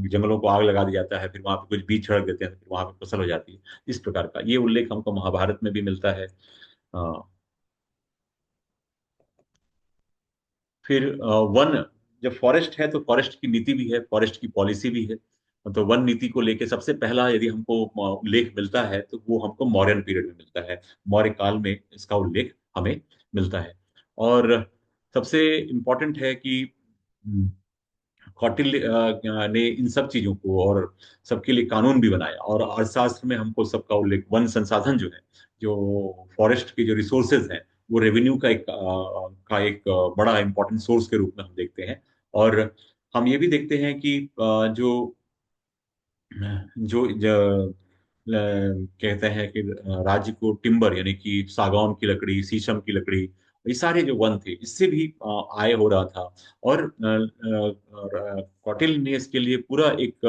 जंगलों को आग लगा दिया जाता है, फिर वहाँ पे कुछ बीज छिड़क देते हैं, फिर वहाँ पे फसल हो जाती है। इस प्रकार का ये उल्लेख हमको महाभारत में भी मिलता है। अ, फिर वन, जब फॉरेस्ट है तो फॉरेस्ट की नीति भी है, फॉरेस्ट की पॉलिसी भी है। तो वन नीति को लेके सबसे पहला यदि हमको उल्लेख मिलता है तो वो हमको मौर्यन पीरियड में मिलता है। मौर्य काल में इसका उल्लेख हमें मिलता है। और सबसे इम्पोर्टेंट है कि कौटिल्य ने इन सब चीजों को और सबके लिए कानून भी बनाया। और अर्थशास्त्र में हमको सबका उल्लेख, वन संसाधन जो है, जो फॉरेस्ट के जो रिसोर्सेज हैं, वो रेवेन्यू का एक बड़ा इंपॉर्टेंट सोर्स के रूप में हम देखते हैं। और हम ये भी देखते हैं कि जो जो कहते हैं कि राज्य को टिम्बर, यानी कि सागौन की लकड़ी, शीशम की लकड़ी, ये सारे जो वन थे, इससे भी आय हो रहा था। और कौटिल्य ने इसके लिए पूरा एक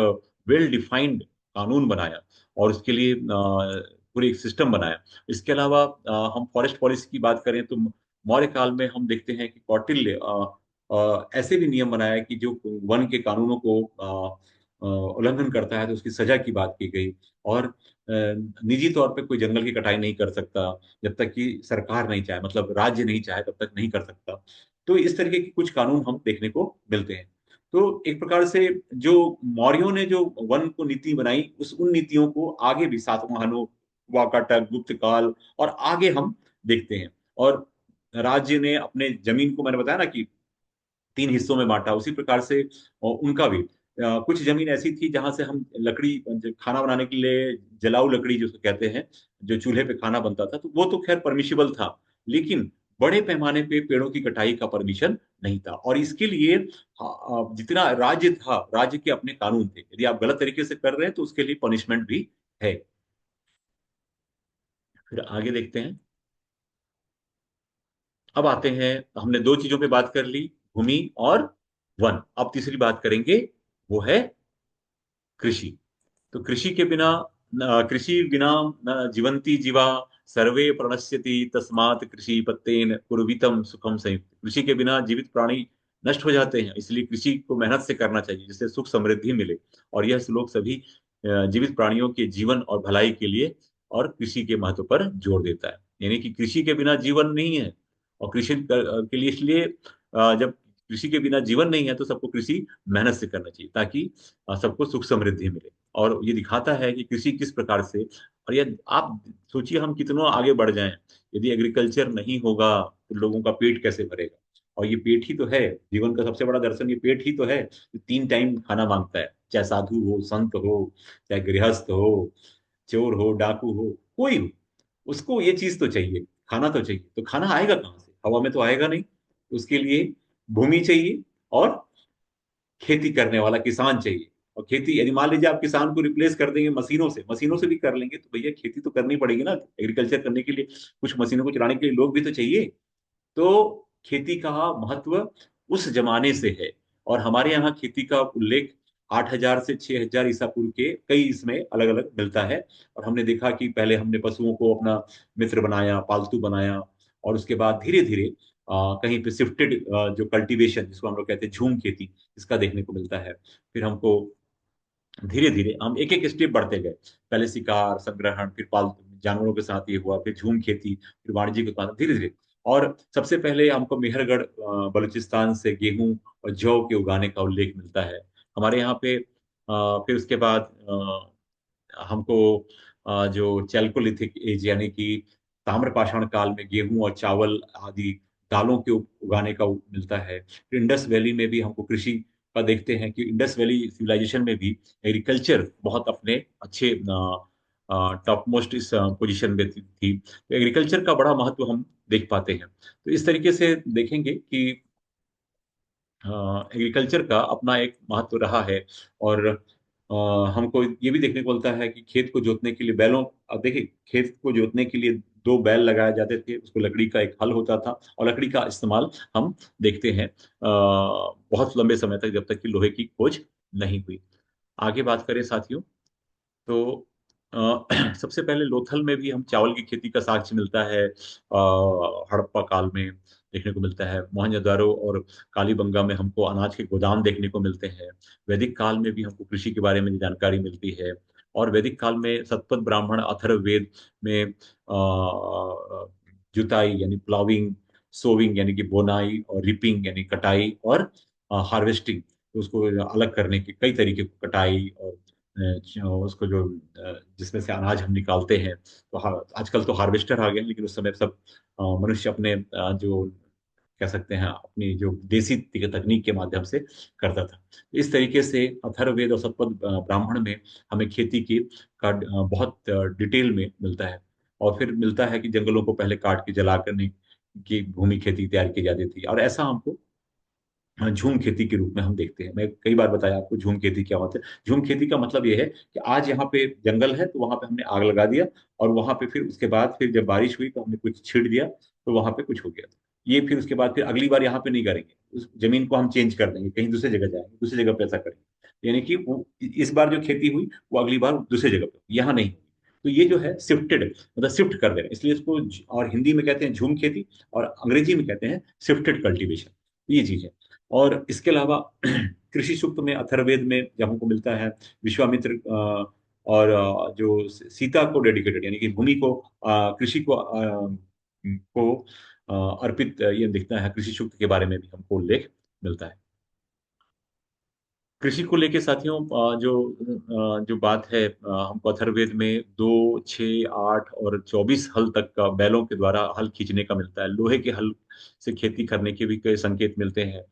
वेल डिफाइंड कानून बनाया, और उसके लिए पूरे एक सिस्टम बनाया। इसके अलावा हम फॉरेस्ट पॉलिसी की बात करें तो मौर्य काल में हम देखते हैं कि कौटिल्य ऐसे भी नियम बनाया कि जो वन के कानूनों को उल्लंघन करता है तो उसकी सजा की बात की गई। और निजी तौर पे कोई जंगल की कटाई नहीं कर सकता जब तक कि सरकार नहीं चाहे, मतलब राज्य नहीं चाहे तब तक नहीं कर सकता। तो इस तरीके के कुछ कानून हम देखने को मिलते हैं। तो एक प्रकार से जो मौर्यों ने जो वन को नीति बनाई, उन नीतियों को आगे भी सातवाहनों, वाकाटक, गुप्त काल और आगे हम देखते हैं। और राज्य ने अपने जमीन को, मैंने बताया ना कि तीन हिस्सों में बांटा, उसी प्रकार से उनका भी कुछ जमीन ऐसी थी जहां से हम लकड़ी, जो खाना बनाने के लिए जलाऊ लकड़ी जिसको कहते हैं, जो चूल्हे पे खाना बनता था, तो वो तो खैर परमिशिबल था। लेकिन बड़े पैमाने पे पेड़ों की कटाई का परमिशन नहीं था। और इसके लिए जितना राज्य था, राज्य के अपने कानून थे, यदि आप गलत तरीके से कर रहे हैं तो उसके लिए पनिशमेंट भी है। फिर आगे देखते हैं। अब आते हैं, हमने दो चीजों पे बात कर ली, भूमि और वन। अब तीसरी बात करेंगे, वो है कृषि। तो कृषि बिना न जीवंती जीवा, सर्वे प्रणश्यति तस्मात् कृषि पत्तेन पूर्वितम सुखम संयुक्त। कृषि के बिना जीवित प्राणी नष्ट हो जाते हैं, इसलिए कृषि को मेहनत से करना चाहिए जिससे सुख समृद्धि मिले। और यह श्लोक सभी जीवित प्राणियों के जीवन और भलाई के लिए और कृषि के महत्व पर जोर देता है। यानी कि कृषि के बिना जीवन नहीं है। और के लिए इसलिए जब कृषि के बिना जीवन नहीं है तो सबको कृषि मेहनत से करना चाहिए, ताकि सबको सुख समृद्धि मिले। और ये दिखाता है कि कृषि किस प्रकार से, और ये आप सोचिए हम कितनों आगे बढ़ जाएं, यदि एग्रीकल्चर नहीं होगा तो लोगों का पेट कैसे भरेगा। और ये पेट ही तो है, जीवन का सबसे बड़ा दर्शन ये पेट ही तो है, जो 3 टाइम खाना मांगता है, चाहे साधु हो, संत हो, चाहे गृहस्थ हो, चोर हो, डाकू हो, कोई हो, उसको ये चीज तो चाहिए, खाना तो चाहिए। तो खाना आएगा कहाँ से? हवा में तो आएगा नहीं। उसके लिए भूमि चाहिए, और खेती करने वाला किसान चाहिए। और खेती, यदि मान लीजिए आप किसान को रिप्लेस कर देंगे मशीनों से, मशीनों से भी कर लेंगे, तो भैया खेती तो करनी पड़ेगी ना, एग्रीकल्चर करने के लिए कुछ मशीनों को चलाने के लिए लोग भी तो चाहिए। तो खेती का महत्व उस जमाने से है। और हमारे यहाँ खेती का उल्लेख 8,000 से 6,000 ईसा पूर्व के कई इसमें अलग अलग मिलता है। और हमने देखा कि पहले हमने पशुओं को अपना मित्र बनाया, पालतू बनाया, और उसके बाद धीरे धीरे कहीं पे शिफ्टेड, जो कल्टीवेशन जिसको हम लोग कहते हैं झूम खेती, इसका देखने को मिलता है। फिर हमको धीरे धीरे हम एक एक स्टेप बढ़ते गए। पहले शिकार संग्रहण, फिर पालतू जानवरों के साथ ये हुआ, फिर झूम खेती, फिर वाणिज्यिक उत्पादन, धीरे धीरे। और सबसे पहले हमको मेहरगढ़ बलूचिस्तान से गेहूं और जौ के उगाने का उल्लेख मिलता है हमारे यहाँ पे। फिर उसके बाद हमको जो चैल्कोलिथिक एज यानी कि ताम्रपाषाण काल में गेहूं और चावल आदि दालों के उगाने का मिलता है। फिर इंडस वैली में भी हमको कृषि का देखते हैं कि इंडस वैली सिविलाइजेशन में भी एग्रीकल्चर बहुत अपने अच्छे टॉप मोस्ट इस पोजीशन में थी। तो एग्रीकल्चर का बड़ा महत्व हम देख पाते हैं। तो इस तरीके से देखेंगे कि एग्रीकल्चर का अपना एक महत्व रहा है। और हमको ये भी देखने को मिलता है कि खेत को जोतने के लिए बैलों, अब देखिए खेत को जोतने के लिए 2 बैल लगाए जाते थे, उसको लकड़ी का एक हल होता था, और लकड़ी का इस्तेमाल हम देखते हैं बहुत लंबे समय तक, जब तक कि लोहे की खोज नहीं हुई। आगे बात करें साथियों, तो सबसे पहले लोथल में भी हम चावल की खेती का साक्ष्य मिलता है, हड़प्पा काल में देखने को मिलता है। मोहनजोदारो और कालीबंगा में हमको अनाज के गोदाम देखने को मिलते हैं। वैदिक काल में भी हमको कृषि के बारे में जानकारी मिलती है। और वैदिक काल में सतपथ ब्राह्मण अथर्ववेद में जुताई यानी प्लाविंग, सोविंग यानी कि बोनाई, और रिपिंग यानी कटाई, और हार्वेस्टिंग उसको अलग करने के कई तरीके, कटाई और उसको जो जिसमें से अनाज हम निकालते हैं। तो आजकल तो हार्वेस्टर आ गए हैं, लेकिन उस समय सब मनुष्य अपने जो कह सकते हैं अपनी जो देसी तकनीक के माध्यम से करता था। तो इस तरीके से अथर्ववेद और सतपथ ब्राह्मण में हमें खेती की का बहुत डिटेल में मिलता है। और फिर मिलता है कि जंगलों को पहले काट के जला करने की भूमि खेती तैयार की जाती थी, और ऐसा हमको झूम खेती के रूप में हम देखते हैं। मैं कई बार बताया आपको झूम खेती क्या होता है। झूम खेती का मतलब यह है कि आज यहाँ पे जंगल है, तो वहां पे हमने आग लगा दिया, और वहां पे फिर उसके बाद फिर जब बारिश हुई तो हमने कुछ छीट दिया, तो वहां पे कुछ हो गया। ये फिर उसके बाद फिर अगली बार यहाँ पे नहीं करेंगे, उस जमीन को हम चेंज कर देंगे, कहीं दूसरी जगह जाएंगे, दूसरी जगह पे ऐसा करेंगे, यानी कि वो इस बार जो खेती हुई वो अगली बार दूसरी जगह पे, यहाँ नहीं। तो ये जो है शिफ्टेड, मतलब शिफ्ट कर देना, इसलिए इसको और हिंदी में कहते हैं झूम खेती, और अंग्रेजी में कहते हैं शिफ्टेड कल्टीवेशन। ये चीज है। और इसके अलावा कृषि सूक्त में अथर्ववेद में जब हमको मिलता है विश्वामित्र और जो सीता को डेडिकेटेड यानी कि भूमि को कृषि को अर्पित ये दिखता है, कृषि सूक्त के बारे में भी हमको उल्लेख मिलता है। कृषि को लेके साथियों जो बात है, हमको अथर्ववेद में 2, 6, 8 और 24 हल तक का बैलों के द्वारा हल खींचने का मिलता है। लोहे के हल से खेती करने के भी कई संकेत मिलते हैं।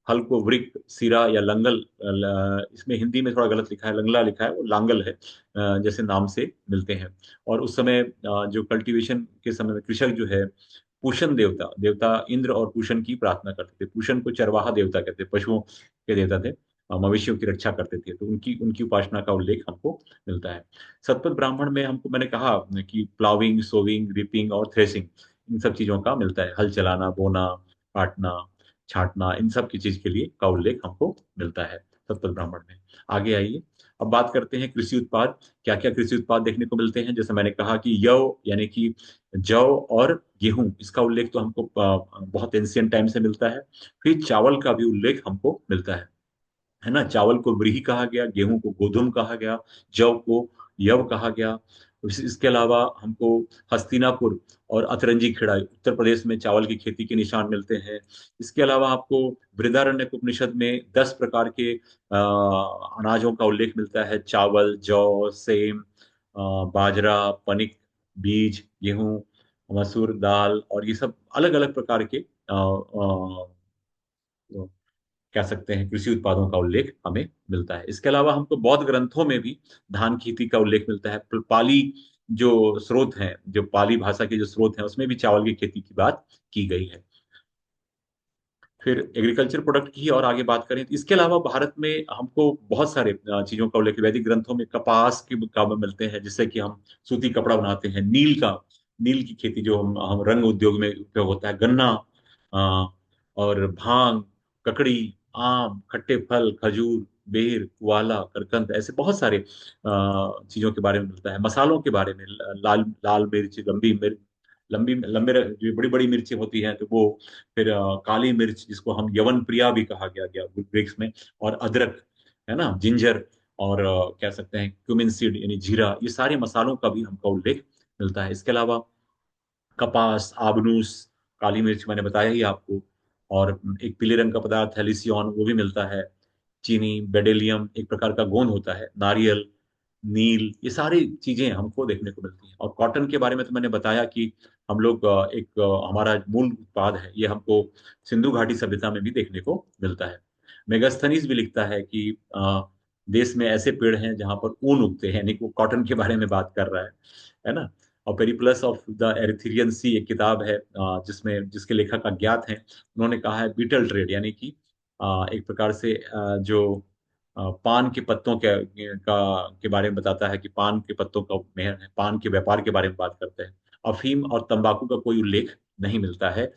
हल को वृक, सिरा या लंगल, इसमें हिंदी में थोड़ा गलत लिखा है, लंगला लिखा है, वो लांगल है, जैसे नाम से मिलते हैं। और उस समय जो कल्टीवेशन के समय में कृषक जो है पूषण देवता, देवता इंद्र और पूषण की प्रार्थना करते थे। पूषण को चरवाहा देवता कहते, पशुओं के देवता थे, मवेशियों की रक्षा करते थे, तो उनकी उनकी उपासना का उल्लेख हमको मिलता है। सतपथ ब्राह्मण में हमको, मैंने कहा कि प्लाविंग, सोविंग, रिपिंग और थ्रेसिंग, इन सब चीजों का मिलता है। हल चलाना, बोना, काटना, छांटना, इन सब की चीज के लिए का उल्लेख हमको मिलता है सतपथ ब्राह्मण में। आगे आइए, अब बात करते हैं कृषि उत्पाद। क्या क्या कृषि उत्पाद देखने को मिलते हैं? जैसे मैंने कहा कि यव यानी कि जौ और गेहूं, इसका उल्लेख तो हमको बहुत एंशियंट टाइम से मिलता है। फिर चावल का भी उल्लेख हमको मिलता है ना। चावल को व्रीहि कहा गया, गेहूं को गोधुम कहा गया, जौ को यव कहा गया। इसके अलावा हमको हस्तिनापुर और अतरंजी खेड़ा उत्तर प्रदेश में चावल की खेती के निशान मिलते हैं। इसके अलावा आपको बृहदारण्यक उपनिषद में 10 प्रकार के अनाजों का उल्लेख मिलता है। चावल, जौ, सेम, बाजरा, पनिक, बीज, गेहूं, मसूर दाल, और ये सब अलग अलग प्रकार के कह सकते हैं कृषि उत्पादों का उल्लेख हमें मिलता है। इसके अलावा हमको बौद्ध ग्रंथों में भी धान खेती का उल्लेख मिलता है। पाली जो स्रोत हैं, जो पाली भाषा के जो स्रोत हैं, उसमें भी चावल की खेती की बात की गई है। फिर एग्रीकल्चर प्रोडक्ट की और आगे बात करें तो इसके अलावा भारत में हमको बहुत सारे चीजों का उल्लेख वैदिक ग्रंथों में कपास के काम मिलते हैं, जिससे कि हम सूती कपड़ा बनाते हैं। नील की खेती जो हम रंग उद्योग में उपयोग होता है। गन्ना, अ, और भांग, ककड़ी, आम, खट्टे फल, खजूर, बेर, कुआला, करकंद, ऐसे बहुत सारे चीजों के बारे में मिलता है। मसालों के बारे में लाल लाल मिर्च, लंबी मिर्च, जो बड़ी बड़ी मिर्ची होती हैं तो वो, फिर काली मिर्च जिसको हम यवन प्रिया भी कहा गया गया ग्रीक्स में, और अदरक, है ना, जिंजर, और कह सकते हैं क्यूमिन सीड यानी जीरा, ये सारे मसालों का भी हमको उल्लेख मिलता है। इसके अलावा कपास, आबनूस, काली मिर्च मैंने बताया ही आपको, और एक पीले रंग का पदार्थ है लिसियन, वो भी मिलता है। चीनी, बेडेलियम एक प्रकार का गोंद होता है, नारियल, नील, ये सारी चीजें हमको देखने को मिलती हैं। और कॉटन के बारे में तो मैंने बताया कि हम लोग हमारा मूल उत्पाद है, ये हमको सिंधु घाटी सभ्यता में भी देखने को मिलता है। मेगास्थनीज भी लिखता है कि देश में ऐसे पेड़ हैं जहां पर ऊन उगते हैं, यानी कि वो कॉटन के बारे में बात कर रहा है ना। और पेरिप्लस ऑफ द एरिथ्रियन सी एक किताब है, जिसके लेखक अज्ञात हैं। उन्होंने कहा है बीटल ट्रेड, यानी कि एक प्रकार से जो पान के पत्तों के बारे में बताता है कि पान के पत्तों का पान के व्यापार के बारे में बात करते हैं। अफीम और तंबाकू का कोई उल्लेख नहीं मिलता है।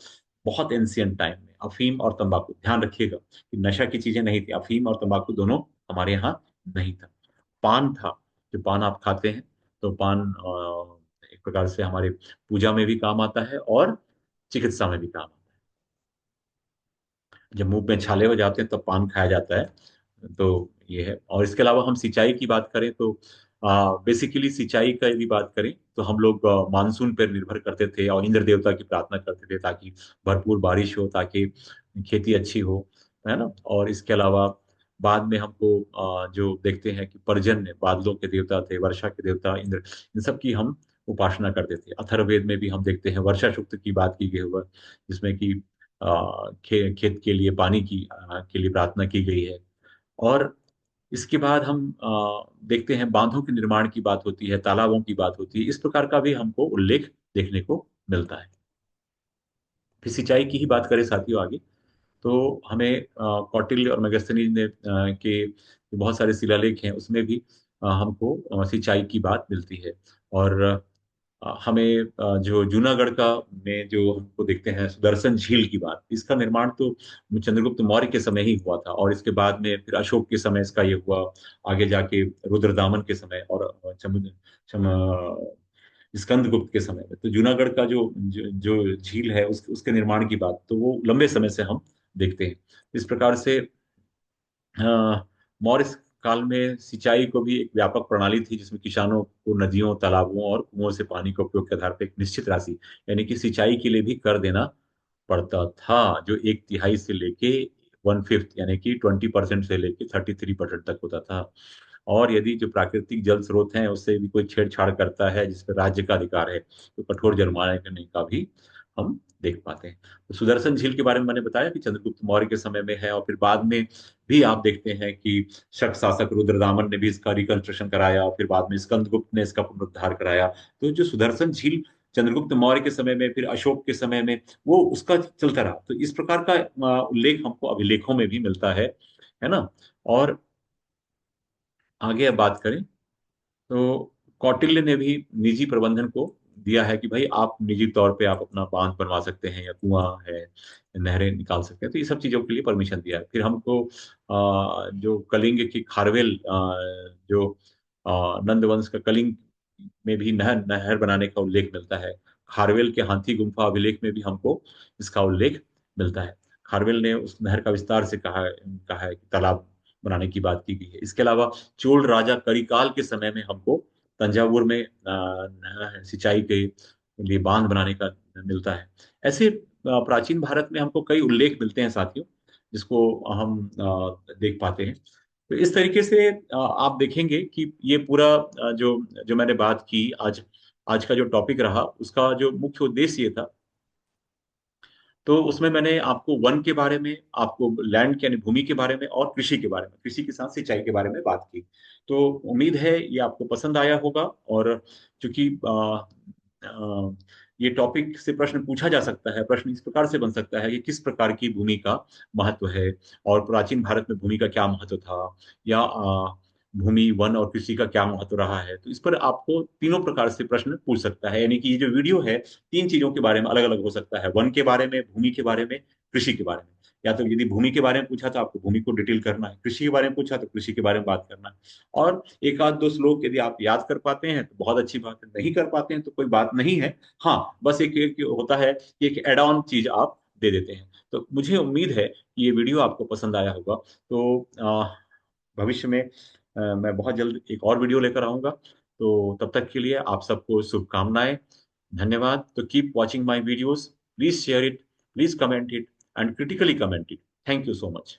बहुत एंशियंट टाइम में अफीम और तंबाकू, ध्यान रखिएगा कि नशा की चीजें नहीं थी, अफीम और तंबाकू दोनों हमारे यहाँ नहीं था। पान था, जो पान आप खाते हैं, तो पान एक प्रकार से हमारे पूजा में भी काम आता है और चिकित्सा में भी काम आता है। जब मुंह में छाले हो जाते हैं तब पान खाया जाता है। तो ये है। और इसके अलावा हम सिंचाई की बात करें तो बेसिकली सिंचाई का यदि बात करें तो हम लोग मानसून पर निर्भर करते थे और इंद्र देवता की प्रार्थना करते थे ताकि भरपूर बारिश हो, ताकि खेती अच्छी हो, है ना। और इसके अलावा बाद में हमको जो देखते हैं कि पर्जन्य, बादलों के देवता थे, वर्षा के देवता इंद्र, इन सब की हम उपासना करते थे। अथर्ववेद में भी हम देखते हैं वर्षा सूक्त की बात की गई हुआ, जिसमें कि खेत के लिए पानी के लिए प्रार्थना की गई है। और इसके बाद हम देखते हैं बांधों के निर्माण की बात होती है, तालाबों की बात होती है, इस प्रकार का भी हमको उल्लेख देखने को मिलता है। फिर सिंचाई की ही बात करें साथियों आगे, तो हमें कौटिल्य और मेगस्थनीज के जो बहुत सारे शिलालेख हैं उसमें भी हमको सिंचाई की बात मिलती है। और हमें जो जूनागढ़ का में जो हमको देखते हैं सुदर्शन झील की बात, इसका निर्माण तो चंद्रगुप्त मौर्य के समय ही हुआ था, और इसके बाद में फिर अशोक के समय इसका ये हुआ, आगे जाके रुद्रदामन के समय, और स्कंदगुप्त के समय में। तो जूनागढ़ का जो झील है उसके निर्माण की बात तो वो लंबे समय से हम देखते हैं। इस प्रकार से मौर्य काल में सिंचाई को भी एक व्यापक प्रणाली थी, जिसमें किसानों को नदियों, तालाबों और कुओं से पानी के उपयोग के आधार पर एक निश्चित राशि, यानी कि सिंचाई के लिए भी कर देना पड़ता था, जो एक तिहाई से लेके 1/5 यानी कि 20% से लेके 33% तक होता था। और यदि जो प्राकृतिक जल स्रोत हैं उससे भी कोई छेड़छाड़ करता है जिस पर राज्य का अधिकार है, तो कठोर जुर्माना करने का भी हम देख पाते हैं। तो सुदर्शन झील के बारे में मैंने बताया कि चंद्रगुप्त मौर्य के समय में है, और फिर बाद में भी आप देखते हैं कि शक शासक रुद्रदामन ने भी इसका रिकंस्ट्रक्शन कराया, और फिर बाद में स्कंदगुप्त ने इसका पुनरुद्धार कराया। तो जो सुदर्शन झील चंद्रगुप्त मौर्य के समय में, फिर अशोक के समय में, वो उसका चलता रहा। तो इस प्रकार का उल्लेख हमको अभिलेखों में भी मिलता है ना। और आगे अब बात करें तो कौटिल्य ने भी निजी प्रबंधन को दिया है कि भाई आप निजी तौर पे आप अपना बांध बनवा सकते हैं, या कुआं है, नहरें निकाल सकते हैं, तो ये सब चीजों के लिए परमिशन दिया है। फिर हमको जो कलिंग की खारवेल, जो नंद वंश का कलिंग में भी नहर नहर बनाने का उल्लेख मिलता है। खारवेल के हाथी गुम्फा अभिलेख में भी हमको इसका उल्लेख मिलता है। खारवेल ने उस नहर का विस्तार से कहा है कि तालाब बनाने की बात की गई है। इसके अलावा चोल राजा करिकाल के समय में हमको तंजावुर में सिंचाई के लिए बांध बनाने का मिलता है। ऐसे प्राचीन भारत में हमको कई उल्लेख मिलते हैं साथियों, जिसको हम देख पाते हैं। तो इस तरीके से आप देखेंगे कि ये पूरा जो जो मैंने बात की आज, आज का जो टॉपिक रहा उसका जो मुख्य उद्देश्य ये था तो उसमें मैंने आपको वन के बारे में, आपको लैंड यानी भूमि के बारे में और कृषि के बारे में, कृषि के साथ सिंचाई के बारे में बात की। तो उम्मीद है ये आपको पसंद आया होगा। और चूंकि ये टॉपिक से प्रश्न पूछा जा सकता है, प्रश्न इस प्रकार से बन सकता है कि किस प्रकार की भूमि का महत्व है, और प्राचीन भारत में भूमि का क्या महत्व था, या भूमि, वन और कृषि का क्या महत्व रहा है। तो इस पर आपको तीनों प्रकार से प्रश्न पूछ सकता है, यानी कि ये जो वीडियो है तीन चीजों के बारे में अलग अलग हो सकता है, वन के बारे में, भूमि के बारे में, कृषि के बारे में। या तो यदि भूमि के बारे में पूछा तो आपको भूमि को डिटेल करना है, कृषि के बारे में पूछा तो कृषि के बारे में बात करना है। और एक आध दो श्लोक यदि आप याद कर पाते हैं तो बहुत अच्छी बात है, नहीं कर पाते हैं तो कोई बात नहीं है। हाँ, बस एक होता है कि एक एड ऑन चीज आप दे देते हैं। तो मुझे उम्मीद है कि ये वीडियो आपको पसंद आया होगा। तो भविष्य में मैं बहुत जल्द एक और वीडियो लेकर आऊंगा। तो तब तक के लिए आप सबको शुभकामनाएं। धन्यवाद। तो keep watching my videos, please share it, please comment it, and critically comment it. Thank you so much.